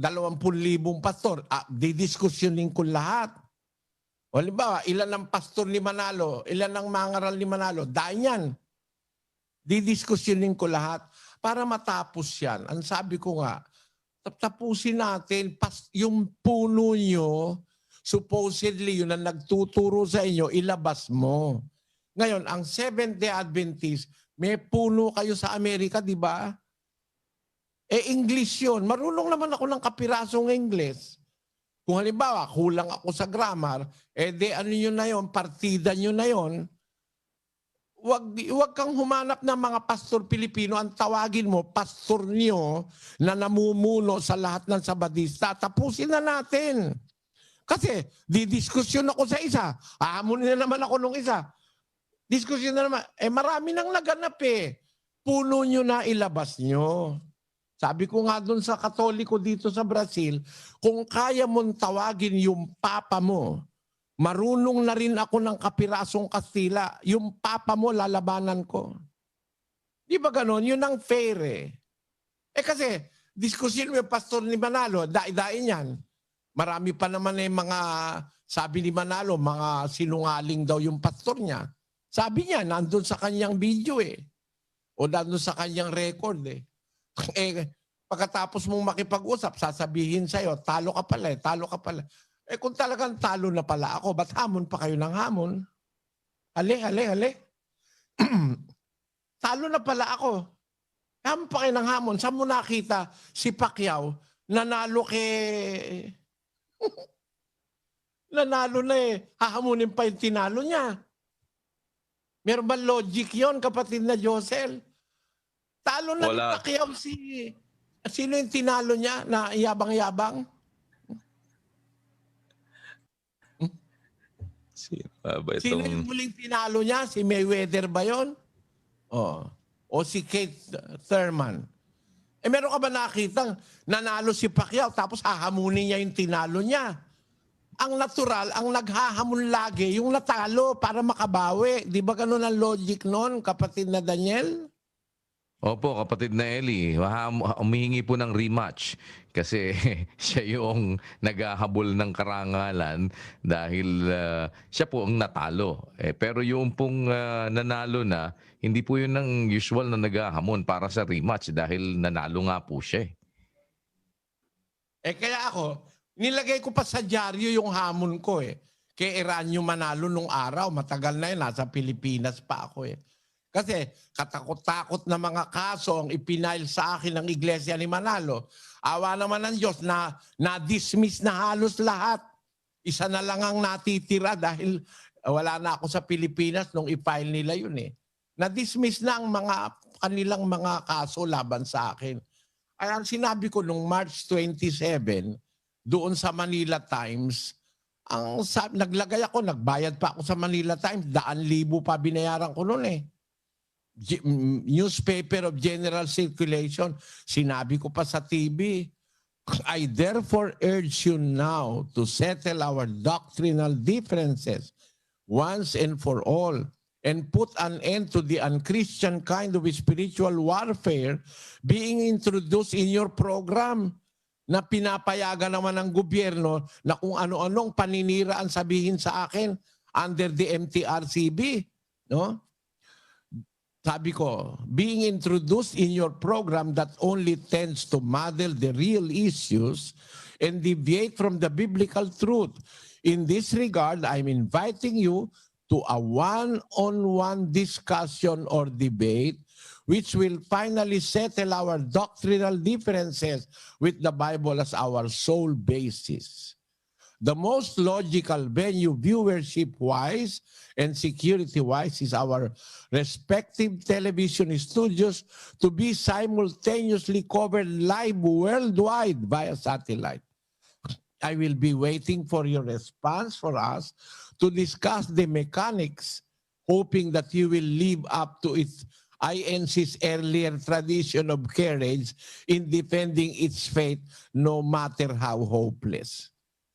pastor, didiskusyonin ko lahat. O halimbawa, ilan ang pastor ni Manalo, ilan ang mangaral ni Manalo, dahil yan. Didiskusyonin ko lahat para matapos yan. Ang sabi ko nga, tapusin natin yung puno nyo, supposedly yun ang nagtuturo sa inyo, ilabas mo. Ngayon, ang Seventh-day Adventist, may puno kayo sa Amerika, di ba? English yun. Marunong naman ako ng kapirasong English. Kung halimbawa, kulang ako sa grammar, ano nyo na yun, partida nyo na yun, Huwag kang humanap ng mga pastor Pilipino. Ang tawagin mo, pastor niyo na namumuno sa lahat ng Sabadista. Tapusin na natin. Kasi, didiskusyon ako sa isa. Hahamunin na naman ako nung isa. Diskusyon na naman. Marami nang naganap Puno nyo na ilabas nyo. Sabi ko nga doon sa Katoliko dito sa Brazil, kung kaya mong tawagin yung papa mo, marunong na rin ako ng kapirasong Kastila. Yung papa mo, lalabanan ko. Di ba ganon? Yun ang fair kasi, diskusyon mo yung pastor ni Manalo, dai-dain yan. Marami pa naman mga, sabi ni Manalo, mga sinungaling daw yung pastor niya. Sabi niya, nandun sa kanyang video O nandun sa kanyang record pagkatapos mong makipag-usap, sasabihin sa'yo, talo ka pala talo ka pala. Kung talagang talo na pala ako, ba't hamon pa kayo ng hamon? Hali. Talo na pala ako. Hamon pa kayo ng hamon. Saan mo nakita si Pacquiao nanalo nanalo na hahamunin pa yung tinalo niya. Meron ba logic yon kapatid na Josel? Talo na ni Pacquiao sino yung tinalo niya na yabang-yabang? Sino yung muling tinalo niya? Si Mayweather ba yun? O si Keith Thurman? Meron ka ba nakitang nanalo si Pacquiao tapos hahamunin niya yung tinalo niya? ang natural, ang naghahamon lagi, yung natalo para makabawi. Di ba ganun ang logic nun, kapatid na Daniel? Opo, kapatid na Eli, humihingi po ng rematch kasi siya yung naghahabol ng karangalan dahil siya po ang natalo. Pero yung pong nanalo na, hindi po yun ang usual na naghahamon para sa rematch dahil nanalo nga po siya. Kaya ako, nilagay ko pa sa dyaryo yung hamon ko Kay Eranio Manalo nung araw, matagal na yun, nasa Pilipinas pa ako Kasi katakot-takot na mga kaso ang ipinail sa akin ng Iglesia ni Manalo. Awa naman ng Diyos na na-dismiss na halos lahat. Isa na lang ang natitira dahil wala na ako sa Pilipinas nung i-file nila yun Na-dismiss na ang kanilang mga kaso laban sa akin. Ay, ang sinabi ko nung March 27, doon sa Manila Times, naglagay ako, nagbayad pa ako sa Manila Times, 100,000 pa binayaran ko noon Newspaper of general circulation. Sinabi ko pa sa TV, I therefore urge you now to settle our doctrinal differences once and for all and put an end to the unchristian kind of spiritual warfare being introduced in your program na pinapayagan naman ng gobyerno na kung ano-anong paninira ang sabihin sa akin under the MTRCB. No? Sabi ko, being introduced in your program that only tends to muddle the real issues and deviate from the biblical truth. In this regard, I'm inviting you to a one-on-one discussion or debate which will finally settle our doctrinal differences with the Bible as our sole basis. The most logical venue viewership-wise and security-wise is our respective television studios to be simultaneously covered live worldwide via satellite. I will be waiting for your response for us to discuss the mechanics, hoping that you will live up to its INC's earlier tradition of courage in defending its faith no matter how hopeless.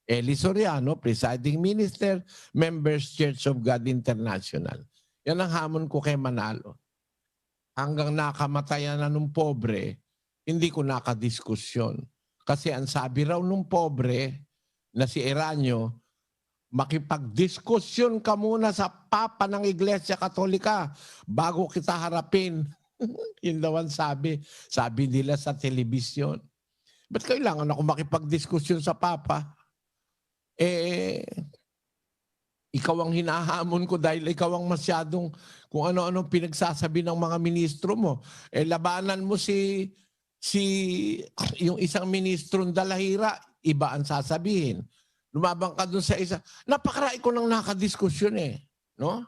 Eli Soriano, Presiding Minister, Members Church of God International. Yan ang hamon ko kay Manalo. Hanggang nakamatayan na nung pobre, hindi ko nakadiskusyon. Kasi ang sabi raw nung pobre na si Eranio, makipagdiskusyon ka muna sa Papa ng Iglesia Katolika bago kita harapin. Yun daw ang sabi. Sabi nila sa telebisyon. Ba't kailangan ako makipagdiskusyon sa Papa? Ikaw ang hinahamon ko dahil ikaw ang masyadong kung ano-anong pinagsasabi ng mga ministro mo. Labanan mo yung isang ministrong dalahira, iba ang sasabihin. Lumabang ka dun sa isa. Napakarai ko nang nakadiskusyon no?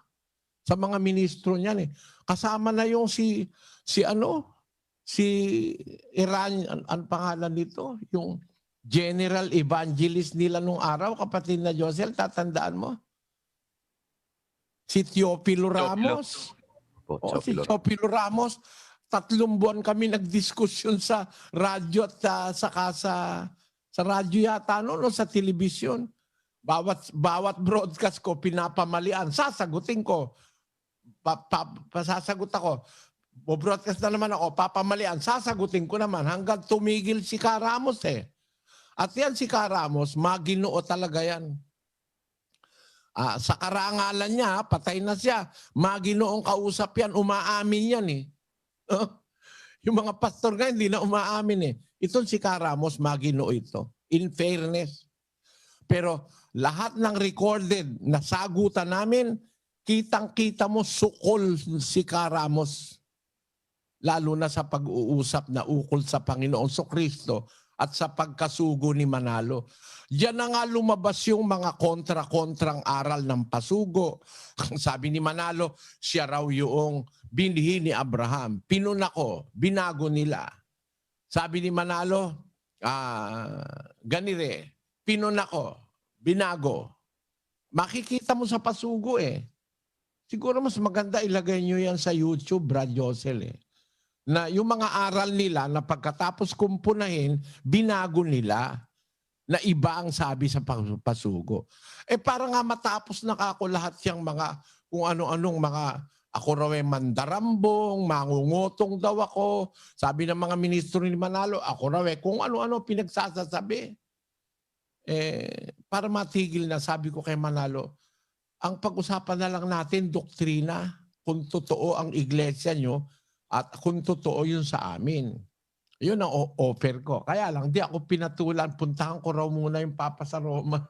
Sa mga ministro niyan Kasama na yung si Iran, ang pangalan nito, yung General Evangelist nila nung araw, kapatid na Josel, tatandaan mo? Si Teofilo Ramos. Si Teofilo Ramos. 3 buwan kami nagdiskusyon sa radyo at saka sa radyo yata sa telebisyon. Bawat broadcast ko pinapamalian. Sasagutin ko. Sasagot ako. Broadcast na naman ako, papamalian. Sasagutin ko naman hanggang tumigil si Ramos At yan si Ramos, maginoo talaga yan. Sa karangalan niya, patay na siya. Maginoong kausap yan, umaamin yan Yung mga pastor nga hindi na umaamin Ito si Ramos, maginoo ito. In fairness. Pero lahat ng recorded na sagutan namin, kitang-kita mo sukol si Ramos. Lalo na sa pag-uusap na ukol sa Panginoon Kristo at sa pagkasugo ni Manalo. Diyan na nga lumabas yung mga kontra-kontrang aral ng pasugo. Sabi ni Manalo, siya raw yung binhi ni Abraham. Pinunako, binago nila. Sabi ni Manalo, ganire, pinunako, binago. Makikita mo sa pasugo Siguro mas maganda ilagay nyo yan sa YouTube, Brad Josel na yung mga aral nila na pagkatapos kumpunahin, binago nila. na iba ang sabi sa pasugo. Para nga matapos na ako lahat yung mga kung ano-anong mga ako raw ay mandarambong, mangungutong daw ako. Sabi ng mga ministro ni Manalo, ako raw kung ano-ano pinagsasasabi. Para matigil na, sabi ko kay Manalo, ang pag-usapan na lang natin, doktrina, kung totoo ang iglesia nyo at kung totoo yun sa amin. Yun ang offer ko. Kaya lang, di ako pinatulan. Puntahan ko raw muna yung Papa sa Roma.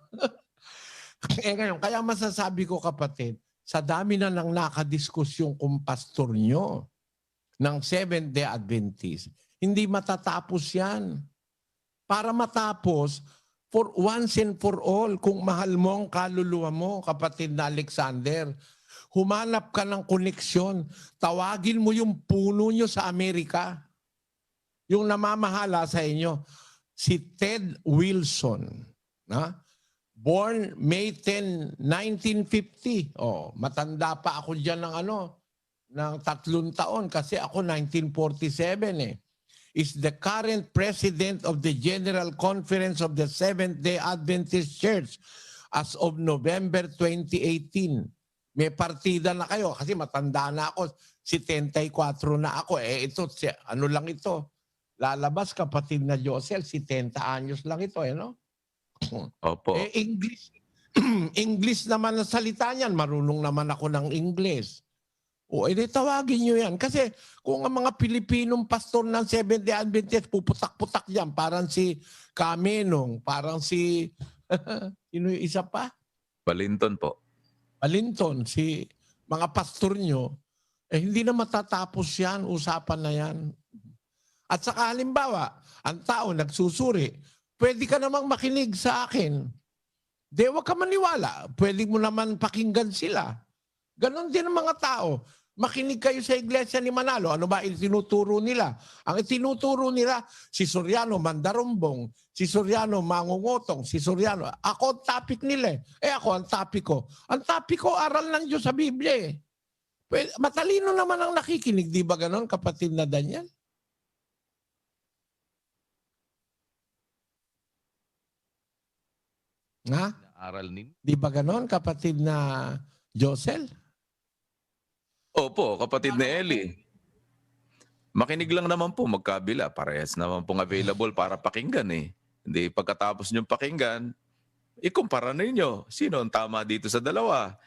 Ngayon, kaya masasabi ko kapatid, sa dami na nang nakadiskusyon kung pastor nyo ng Seventh-day Adventist, hindi matatapos yan. Para matapos, for once and for all, kung mahal mo ang kaluluwa mo, kapatid na Alexander, humanap ka ng koneksyon. Tawagin mo yung puno nyo sa Amerika. Yung namamahala sa inyo. Si Ted Wilson. Born May 10, 1950. Matanda pa ako dyan ng 3 taon kasi ako 1947 is the current president of the General Conference of the Seventh-day Adventist Church as of November 2018. May partida na kayo kasi matanda na ako. 74 na ako. Ito, ano lang ito? Lalabas kapatid na Josel, 70 anyos lang ito. No? Opo. English naman ang salita niyan. Marunong naman ako ng English. Edi tawagin nyo yan. Kasi kung ang mga Pilipinong pastor ng Seventh-day Adventist, puputak-putak yan. Parang si Kamenong, parang si, sino yung isa pa? Balinton po. Balinton, si mga pastor nyo, hindi na matatapos yan, usapan na yan. At saka halimbawa, ang tao nagsusuri, pwede ka namang makinig sa akin. Di, wag ka maniwala. Pwede mo naman pakinggan sila. Ganon din ang mga tao. Makinig kayo sa iglesia ni Manalo. Ano ba itinuturo nila? Ang itinuturo nila, si Soriano mandarumbong, si Soriano mangungutong, si Soriano. Ako ang topic nila. Ako ang topic ko. Ang topic ko, aral ng Diyos sa Biblia. Matalino naman ang nakikinig. Di ba ganon, kapatid na Daniel? Aral ninyo. Di ba ganon, kapatid na Josel? Opo, kapatid ni Eli. Makinig lang naman po, magkabila. Parehas naman pong available para pakinggan Hindi pagkatapos niyong pakinggan, ikumpara ninyo. Sino ang tama dito sa dalawa?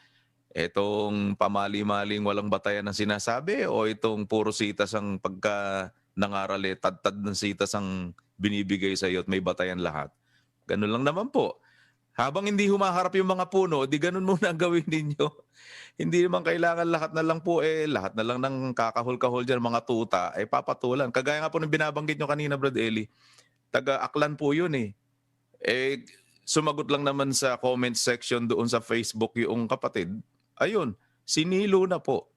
Itong pamali-maling walang batayan ang sinasabi o itong puro sitas ang pagka nangaral tad-tad ng sitas ang binibigay sa iyo at may batayan lahat? Ganun lang naman po. Habang hindi humaharap yung mga puno, di ganun muna ang gawin ninyo. Hindi naman kailangan lahat na lang po lahat na lang ng kakahol-kahol dyan, mga tuta, papatulan. Kagaya nga po ng binabanggit nyo kanina, Brad Eli, taga-Aklan po yun sumagot lang naman sa comment section doon sa Facebook yung kapatid. Ayun, sinilo na po.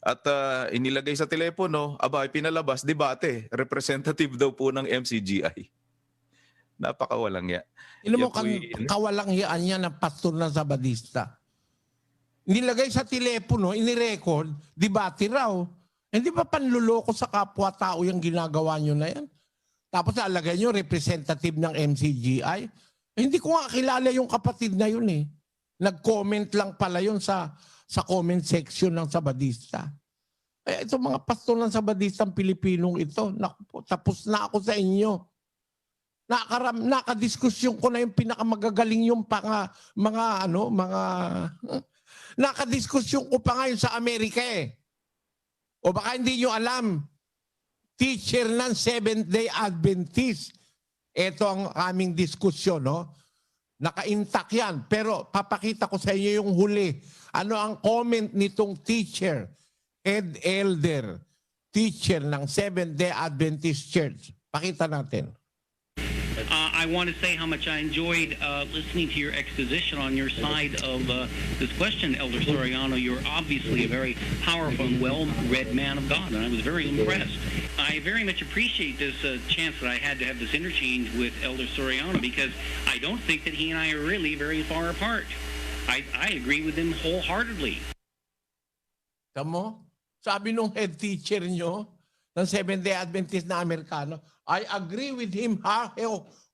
At inilagay sa telepono, pinalabas, debate, representative daw po ng MCGI. Napakawalang ya. Mo kawalang yaan niya ng pastor na Sabadista. Nilagay sa telepono, inirecord, debate raw. Hindi ba panluloko sa kapwa-tao yung ginagawa nyo na yan? Tapos alagay nyo, representative ng MCGI. Hindi ko nga kilala yung kapatid na yun Nag-comment lang pala yun sa comment section ng Sabadista. Ito mga pastor ng Sabadista ang Pilipinong ito. Naku, tapos na ako sa inyo. Nakadiskusyon ko na yung pinakamagagaling yung nakadiskusyon ko pa ngayon sa Amerika O baka hindi nyo alam, teacher ng Seventh-day Adventist. Ito ang aming diskusyon, Naka-intact yan. Pero papakita ko sa inyo yung huli. Ano ang comment nitong teacher, head elder, teacher ng Seventh-day Adventist Church. Pakita natin. I want to say how much I enjoyed listening to your exposition on your side of this question, Elder Soriano. You're obviously a very powerful and well-read man of God, and I was very impressed. I very much appreciate this chance that I had to have this interchange with Elder Soriano because I don't think that he and I are really very far apart. I agree with him wholeheartedly. Tamo, sabi nung head teacher nyo ng Seventh-day Adventist na Amerikano, I agree with him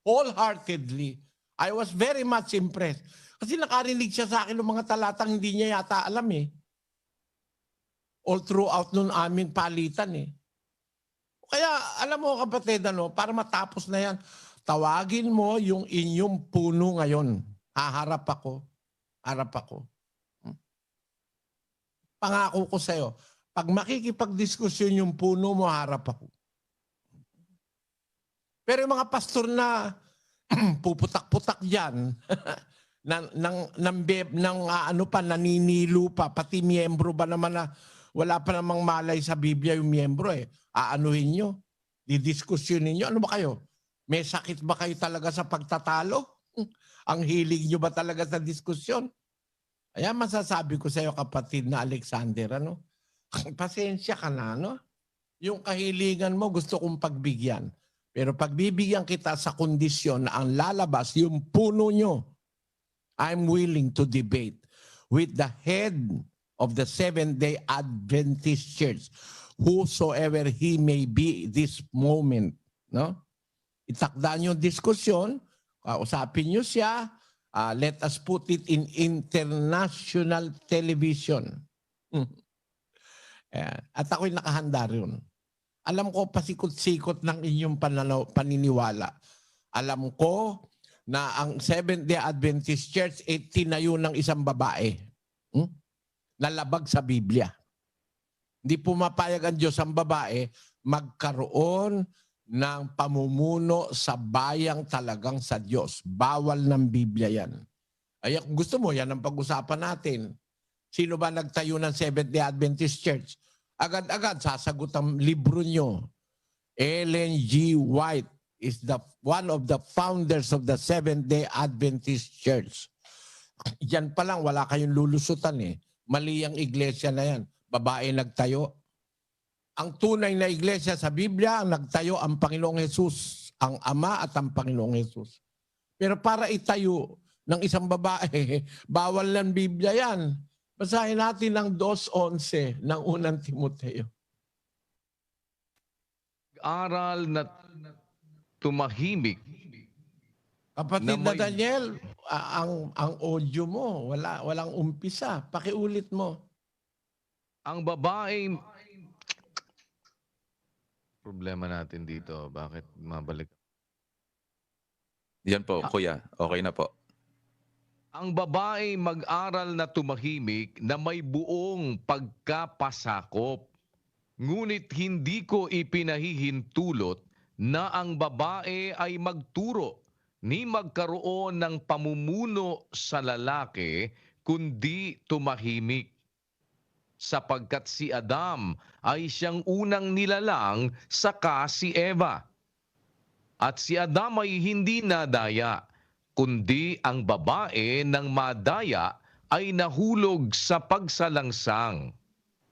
wholeheartedly. I was very much impressed. Kasi nakarinig siya sa akin ng mga talatang hindi niya yata alam eh. All throughout nun amin palitan eh. Kaya alam mo kapatid, para matapos na yan, tawagin mo yung inyong puno ngayon. Haharap ako. Harap ako. Pangako ko sa'yo, pag makikipagdiskusyon yung puno mo, harap ako. Pero yung mga pastor na puputak-putak dyan, naninilo pa, pati miyembro ba naman na wala pa namang malay sa Biblia yung miyembro eh. Aanuhin nyo, didiskusyonin nyo. Ano ba kayo? May sakit ba kayo talaga sa pagtatalo? Ang hilig nyo ba talaga sa diskusyon? Kaya masasabi ko sa iyo kapatid na Alexander, pasensya ka na, Yung kahilingan mo gusto kong pagbigyan. Pero pagbibigyan kita sa kondisyon na ang lalabas, yung puno nyo, I'm willing to debate with the head of the Seventh-day Adventist Church, whosoever he may be this moment. Itakda nyo diskusyon, kausapin nyo siya, let us put it in international television. At ako'y nakahanda rin. Alam ko pasikot-sikot ng inyong paniniwala. Alam ko na ang Seventh-day Adventist Church ay tinayo ng isang babae. Nalabag sa Biblia. Hindi pumapayag ang Diyos ang babae magkaroon ng pamumuno sa bayang talagang sa Diyos. Bawal ng Biblia yan. Ay, kung gusto mo, yan ang pag-usapan natin. Sino ba nagtayo ng Seventh-day Adventist Church? Agad-agad, sasagot ang libro nyo. Ellen G. White is one of the founders of the Seventh-day Adventist Church. Yan pa lang, wala kayong lulusutan eh. Mali ang iglesia na yan. Babae nagtayo. Ang tunay na iglesia sa Biblia, ang nagtayo ang Panginoong Hesus, ang Ama at ang Panginoong Hesus. Pero para itayo ng isang babae, bawal ng Biblia yan. Basahin natin ang 2:11 ng unang Timoteo. Aral na tumahimik. Kapatid na Daniel, ang audio mo, walang umpisa. Pakiulit mo. Ang babae, problema natin dito. Bakit mabalik? Yan po, kuya. Okay na po. Ang babae mag-aral na tumahimik na may buong pagkapasakop. Ngunit hindi ko ipinahihintulot na ang babae ay magturo ni magkaroon ng pamumuno sa lalaki, kundi tumahimik. Sapagkat si Adam ay siyang unang nilalang, saka si Eva. At si Adam ay hindi nadaya, kundi ang babae nang madaya ay nahulog sa pagsalangsang.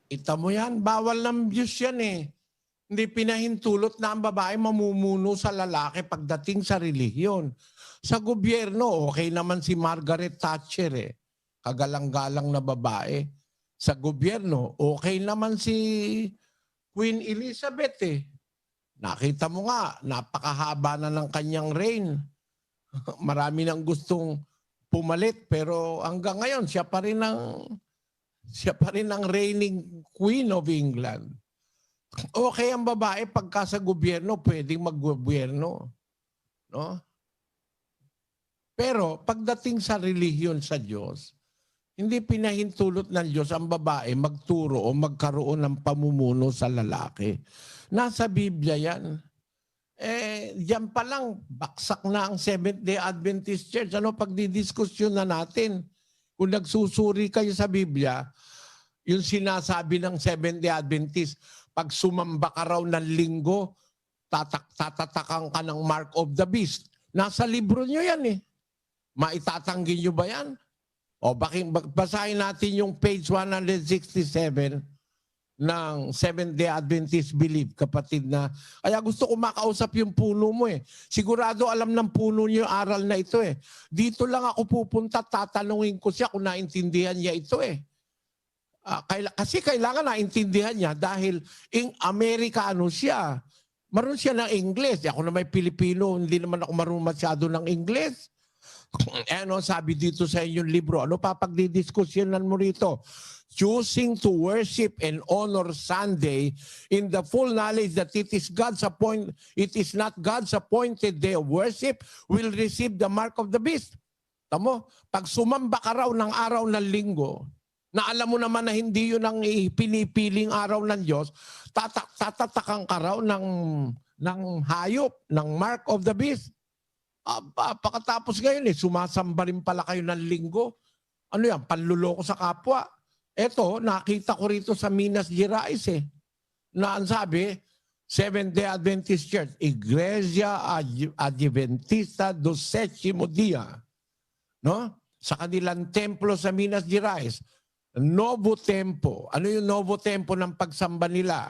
Ita mo yan, bawal ng Diyos yan eh. Hindi pinahintulot na ang babae mamumuno sa lalaki pagdating sa relihiyon. Sa gobyerno, okay naman si Margaret Thatcher eh. Kagalang-galang na babae. Sa gobyerno, okay naman si Queen Elizabeth eh. Nakita mo nga, napakahaba na ng kanyang reign. Marami nang gustong pumalit pero hanggang ngayon siya pa rin ang reigning Queen of England. Okay ang babae pagka sa gobyerno, pwedeng maggobyerno. No? Pero pagdating sa relihiyon sa Diyos, hindi pinahintulot ng Diyos ang babae magturo o magkaroon ng pamumuno sa lalaki. Nasa Biblia yan. Diyan pa lang, baksak na ang Seventh-day Adventist Church. Pagdidiskusyon na natin. Kung nagsusuri kayo sa Biblia, yung sinasabi ng Seventh-day Adventist, pag sumamba ka raw ng linggo, tatatakan ka ng mark of the beast. Nasa libro nyo yan eh. Maitatanggi nyo ba yan? O basahin natin yung page 167 ng Seventh-day Adventist Belief, kapatid na. Kaya gusto ko makausap yung puno mo eh. Sigurado alam ng puno niyo yung aral na ito eh. Dito lang ako pupunta, tatanungin ko siya kung naintindihan niya ito eh. Kasi kailangan naintindihan niya dahil Amerikano siya. Marunong siya ng Ingles. Ako na may Pilipino, hindi naman ako marunong masyado ng Ingles. Ano sabi dito sa inyong libro? Ano pa pagdidiskusyonan mo rito? Choosing to worship and honor Sunday in the full knowledge that it is not God's appointed day of worship will receive the mark of the beast. Tamo, pag sumamba ka raw ng araw ng linggo, na alam mo naman na hindi yun ang pinipiling araw ng Diyos, tatatakan ka raw ng hayop, ng mark of the beast. Pagkatapos ngayon, sumasamba rin pala kayo ng linggo. Ano yan, panluloko sa kapwa. Eto, nakita ko rito sa Minas Gerais na ang sabi, Seventh-day Adventist Church, Iglesia Adventista do Sétimo Dia. No? Sa kanilang templo sa Minas Gerais, Novo Tempo. Ano yung Novo Tempo ng pagsamba nila?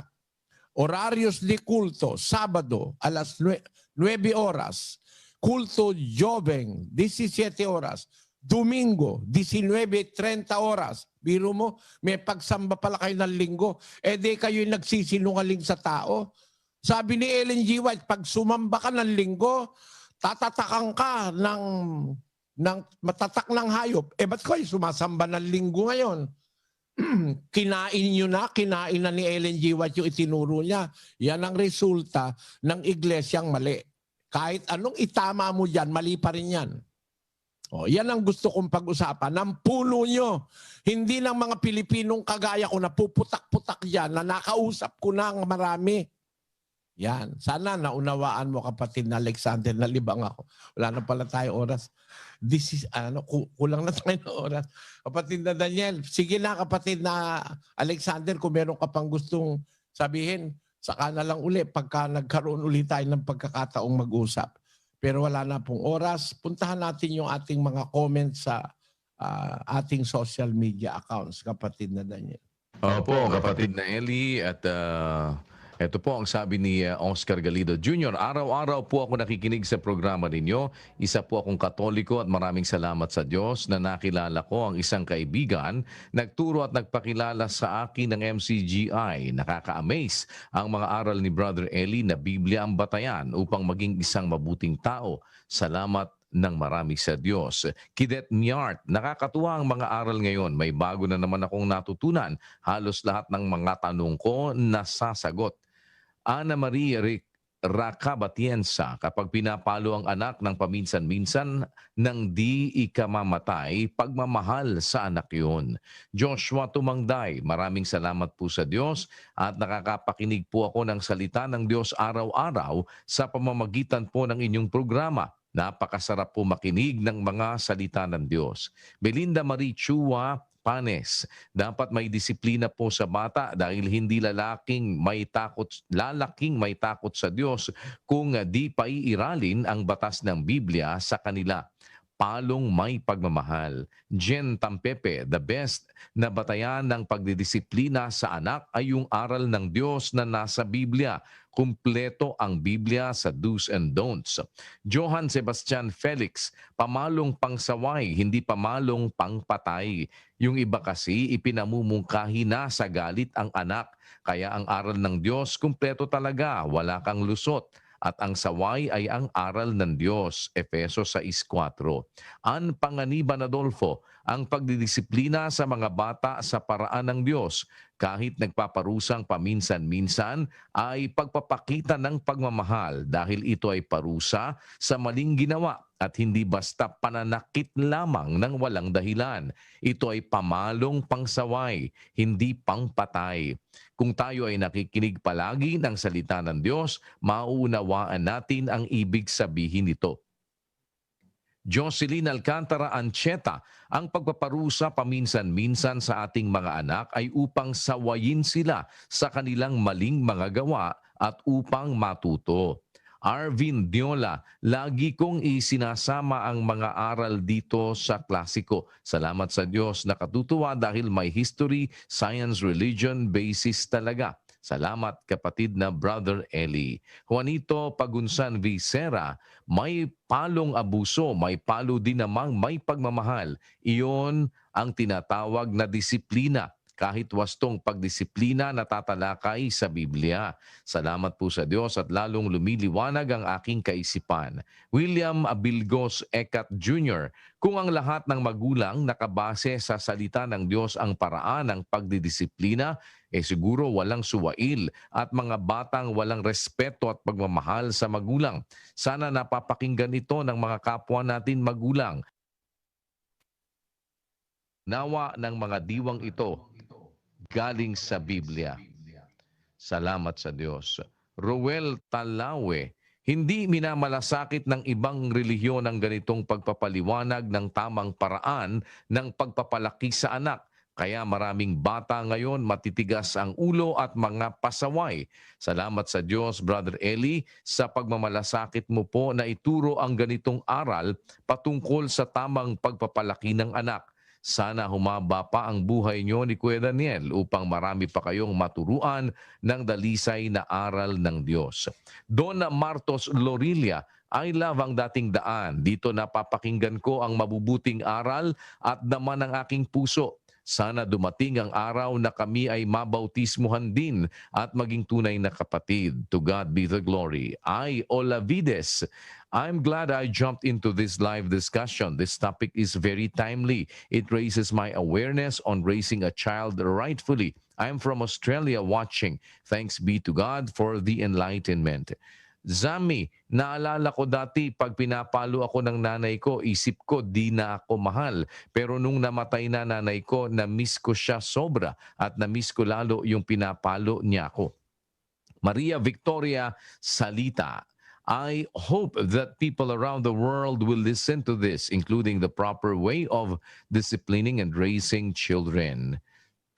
Horarios de culto, Sabado, alas 9 oras. Culto Joveng, 17 oras. Domingo, 19:30 oras. Biro mo, may pagsamba pala kayo ng linggo. Di kayo nagsisinungaling sa tao. Sabi ni Ellen G. White, pag sumamba ka ng linggo, tatatakan ka ng matatak ng hayop. Ba't kayo sumasamba ng linggo ngayon? Kinain na ni Ellen G. White yung itinuro niya. Yan ang resulta ng iglesyang mali. Kahit anong itama mo dyan, mali pa rin yan. Yan ang gusto kong pag-usapan. Ng puno nyo, hindi ng mga Pilipinong kagaya ko na puputak-putak dyan, na nakausap ko na ang marami. Yan. Sana naunawaan mo, kapatid na Alexander, nalibang ako. Wala na pala tayo oras. Kulang na tayo ng oras. Kapatid na Daniel, sige na kapatid na Alexander, kung meron ka pang gustong sabihin, saka na lang uli pagka nagkaroon ulit tayo ng pagkakataong mag-usap. Pero wala na pong oras. Puntahan natin yung ating mga comments sa ating social media accounts, kapatid na Daniel. Opo, kapatid na Eli, at ito po ang sabi ni Oscar Galido Jr. Araw-araw po ako nakikinig sa programa ninyo. Isa po akong Katoliko at maraming salamat sa Diyos na nakilala ko ang isang kaibigan. Nagturo at nagpakilala sa akin ng MCGI. Nakaka-amaze ang mga aral ni Brother Eli na Biblia ang batayan upang maging isang mabuting tao. Salamat ng marami sa Diyos. Kidet Miart, nakakatuwa ang mga aral ngayon. May bago na naman akong natutunan. Halos lahat ng mga tanong ko nasasagot. Ana Marie Rakabatiensa, kapag pinapalo ang anak ng paminsan-minsan ng di ikamamatay, pagmamahal sa anak yun. Joshua Tumangday, maraming salamat po sa Diyos at nakakapakinig po ako ng salita ng Diyos araw-araw sa pamamagitan po ng inyong programa. Napakasarap po makinig ng mga salita ng Diyos. Belinda Marie Chua Panes, dapat may disiplina po sa bata dahil hindi lalaking may takot sa Diyos kung di paiiralin ang batas ng Biblia sa kanila. Palong may pagmamahal. Jen Tampepe, the best na batayan ng pagdidisiplina sa anak ay yung aral ng Diyos na nasa Biblia. Kumpleto ang Biblia sa do's and don'ts. Johan Sebastian Felix, pamalong pangsaway, hindi pamalong pangpatay. Yung iba kasi ipinamumungkahi na sa galit ang anak. Kaya ang aral ng Diyos, kumpleto talaga, wala kang lusot. At ang saway ay ang aral ng Diyos. Efesos 6:4. An Panganiban Adolfo, ang pagdidisiplina sa mga bata sa paraan ng Diyos, kahit nagpaparusang paminsan-minsan, ay pagpapakita ng pagmamahal dahil ito ay parusa sa maling ginawa at hindi basta pananakit lamang ng walang dahilan. Ito ay pamalong pangsaway, hindi pangpatay. Kung tayo ay nakikinig palagi ng salita ng Diyos, mauunawaan natin ang ibig sabihin nito. Jocelyn Alcantara Ancheta, ang pagpaparusa paminsan-minsan sa ating mga anak ay upang sawayin sila sa kanilang maling mga gawa at upang matuto. Arvin Diola, lagi kong isinasama ang mga aral dito sa klasiko. Salamat sa Diyos, nakatutuwa dahil may history, science, religion, basis talaga. Salamat kapatid na Brother Eli. Juanito Pagunsan Vicera, may palong abuso, may palo din namang may pagmamahal. Iyon ang tinatawag na disiplina. kahit wastong pagdisiplina na tatalakay sa Biblia. Salamat po sa Diyos at lalong lumiliwanag ang aking kaisipan. William Abilgos Ecat Jr. Kung ang lahat ng magulang nakabase sa salita ng Diyos ang paraan ng pagdidisiplina, siguro walang suwail at mga batang walang respeto at pagmamahal sa magulang. Sana napapakinggan ito ng mga kapwa natin magulang. Nawa ng mga diwang ito galing sa Biblia. Salamat sa Diyos. Roel Talawe, hindi minamalasakit ng ibang relihiyon ang ganitong pagpapaliwanag ng tamang paraan ng pagpapalaki sa anak. Kaya maraming bata ngayon matitigas ang ulo at mga pasaway. Salamat sa Diyos, Brother Eli, sa pagmamalasakit mo po na ituro ang ganitong aral patungkol sa tamang pagpapalaki ng anak. Sana humaba pa ang buhay niyo ni Kuya Daniel upang marami pa kayong maturuan ng dalisay na aral ng Diyos. Donna Martos Lorilia, I love ang dating daan. Dito napapakinggan ko ang mabubuting aral at naman ng aking puso. Sana dumating ang araw na kami ay mabautismuhan din at maging tunay na kapatid. To God be the glory. I, Olavides, I'm glad I jumped into this live discussion. This topic is very timely. It raises my awareness on raising a child rightfully. I'm from Australia watching. Thanks be to God for the enlightenment. Zami, naalala ko dati pag pinapalo ako ng nanay ko, isip ko di na ako mahal. Pero nung namatay na nanay ko, na-miss ko siya sobra at na-miss ko lalo yung pinapalo niya ako. Maria Victoria Salita, I hope that people around the world will listen to this, including the proper way of disciplining and raising children.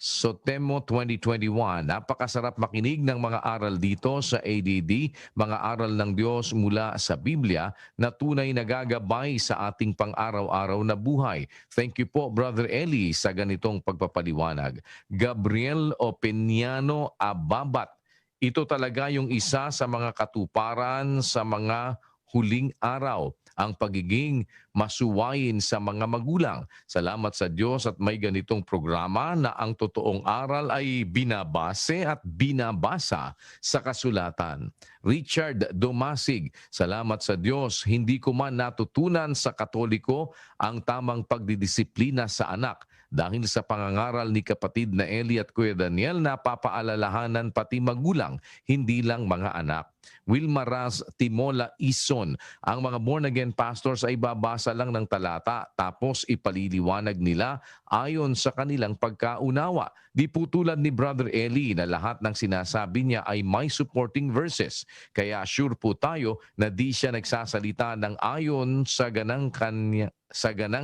Sotemo 2021, napakasarap makinig ng mga aral dito sa ADD, mga aral ng Diyos mula sa Biblia na tunay na gagabay sa ating pang-araw-araw na buhay. Thank you po, Brother Eli, sa ganitong pagpapaliwanag. Gabriel Openiano Ababat, ito talaga yung isa sa mga katuparan sa mga huling araw, ang pagiging masuwayin sa mga magulang. Salamat sa Diyos at may ganitong programa na ang totoong aral ay binabase at binabasa sa kasulatan. Richard Domasig, salamat sa Diyos, hindi ko man natutunan sa Katoliko ang tamang pagdidisiplina sa anak. Dahil sa pangangaral ni kapatid na Eli at Kuya Daniel, napapaalalahanan pati magulang, hindi lang mga anak. Wilma Raz Timola Ison, ang mga born-again pastors ay babasa lang ng talata tapos ipaliliwanag nila ayon sa kanilang pagkaunawa. Di po tulad ni Brother Eli na lahat ng sinasabi niya ay may supporting verses. Kaya sure po tayo na di siya nagsasalita ng ayon sa ganang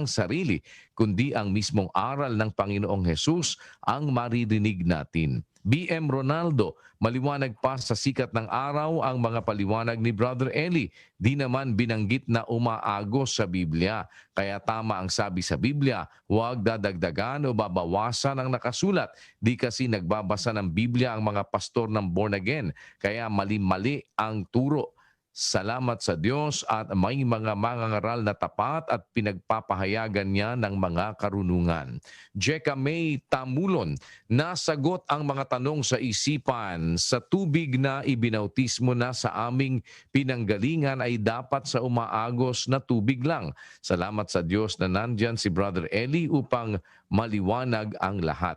sarili, kundi ang mismong aral ng Panginoong Hesus ang maririnig natin. BM Ronaldo, maliwanag pa sa sikat ng araw ang mga paliwanag ni Brother Eli. Di naman binanggit na umaagos sa Biblia. Kaya tama ang sabi sa Biblia, huwag dadagdagan o babawasan ang nakasulat. Di kasi nagbabasa ng Biblia ang mga pastor ng born again. Kaya mali-mali ang turo. Salamat sa Diyos at may mga mangangaral na tapat at pinagpapahayagan niya ng mga karunungan. Jeka May Tamulon, nasagot ang mga tanong sa isipan. Sa tubig na ibinautismo na sa aming pinanggalingan ay dapat sa umaagos na tubig lang. Salamat sa Diyos na nandyan si Brother Eli upang maliwanag ang lahat.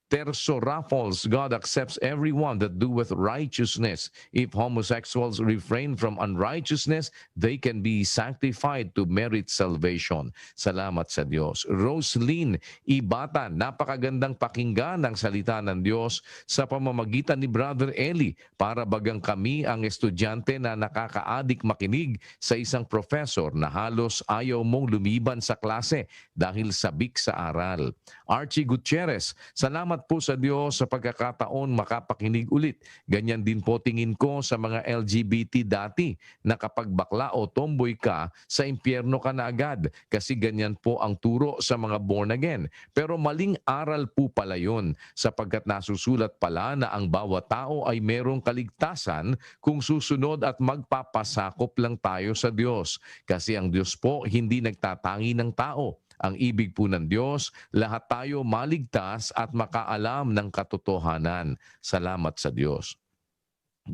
Terso Raffles, God accepts everyone that doeth righteousness. If homosexuals refrain from unrighteousness, they can be sanctified to merit salvation. Salamat sa Diyos. Roslyn Ibatan, napakagandang pakinggan ng salita ng Diyos sa pamamagitan ni Brother Eli para bagang kami ang estudyante na nakakaadik makinig sa isang professor na halos ayaw mong lumiban sa klase dahil sabik sa aral. Archie Gutierrez, salamat po sa Diyos sa pagkakataon makapakinig ulit. Ganyan din po tingin ko sa mga LGBT dati na kapag bakla o tomboy ka, sa impyerno ka na agad kasi ganyan po ang turo sa mga born again. Pero maling aral po pala yun sapagkat nasusulat pala na ang bawat tao ay merong kaligtasan kung susunod at magpapasakop lang tayo sa Diyos. Kasi ang Diyos po hindi nagtatangi ng tao. Ang ibig po ng Diyos, lahat tayo maligtas at makaalam ng katotohanan. Salamat sa Diyos.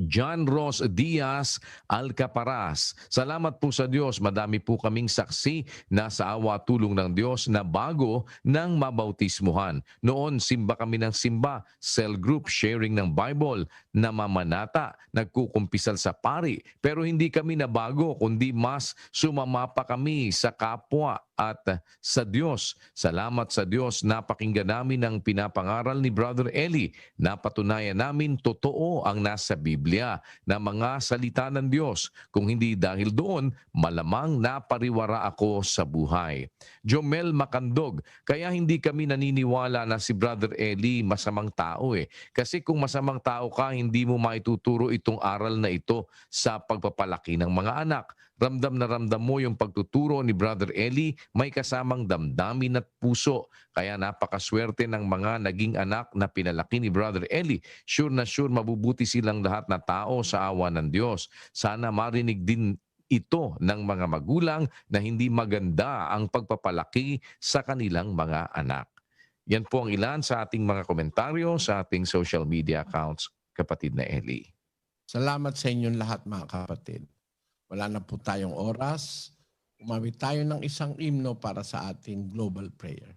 John Ross Diaz Alcaparas. Salamat po sa Diyos. Madami po kaming saksi na sa awa tulong ng Diyos na bago ng mabautismuhan. Noon, simba kami ng simba, cell group, sharing ng Bible, namamanata, nagkukumpisal sa pari. Pero hindi kami nabago, kundi mas sumama pa kami sa kapwa at sa Diyos. Salamat sa Diyos, napakinggan namin ang pinapangaral ni Brother Eli. Napatunayan namin totoo ang nasa Biblia na mga salita ng Diyos. Kung hindi dahil doon, malamang napariwara ako sa buhay. Jomel Macandog, kaya hindi kami naniniwala na si Brother Eli masamang tao Kasi kung masamang tao ka, hindi mo maituturo itong aral na ito sa pagpapalaki ng mga anak. Ramdam na ramdam mo yung pagtuturo ni Brother Eli, may kasamang damdamin at puso. Kaya napakaswerte ng mga naging anak na pinalaki ni Brother Eli. Sure na sure mabubuti silang lahat na tao sa awa ng Diyos. Sana marinig din ito ng mga magulang na hindi maganda ang pagpapalaki sa kanilang mga anak. Yan po ang ilan sa ating mga komentaryo sa ating social media accounts, kapatid na Eli. Salamat sa inyong lahat mga kapatid. Wala na po tayong oras. Umawit tayo ng isang himno para sa ating global prayer.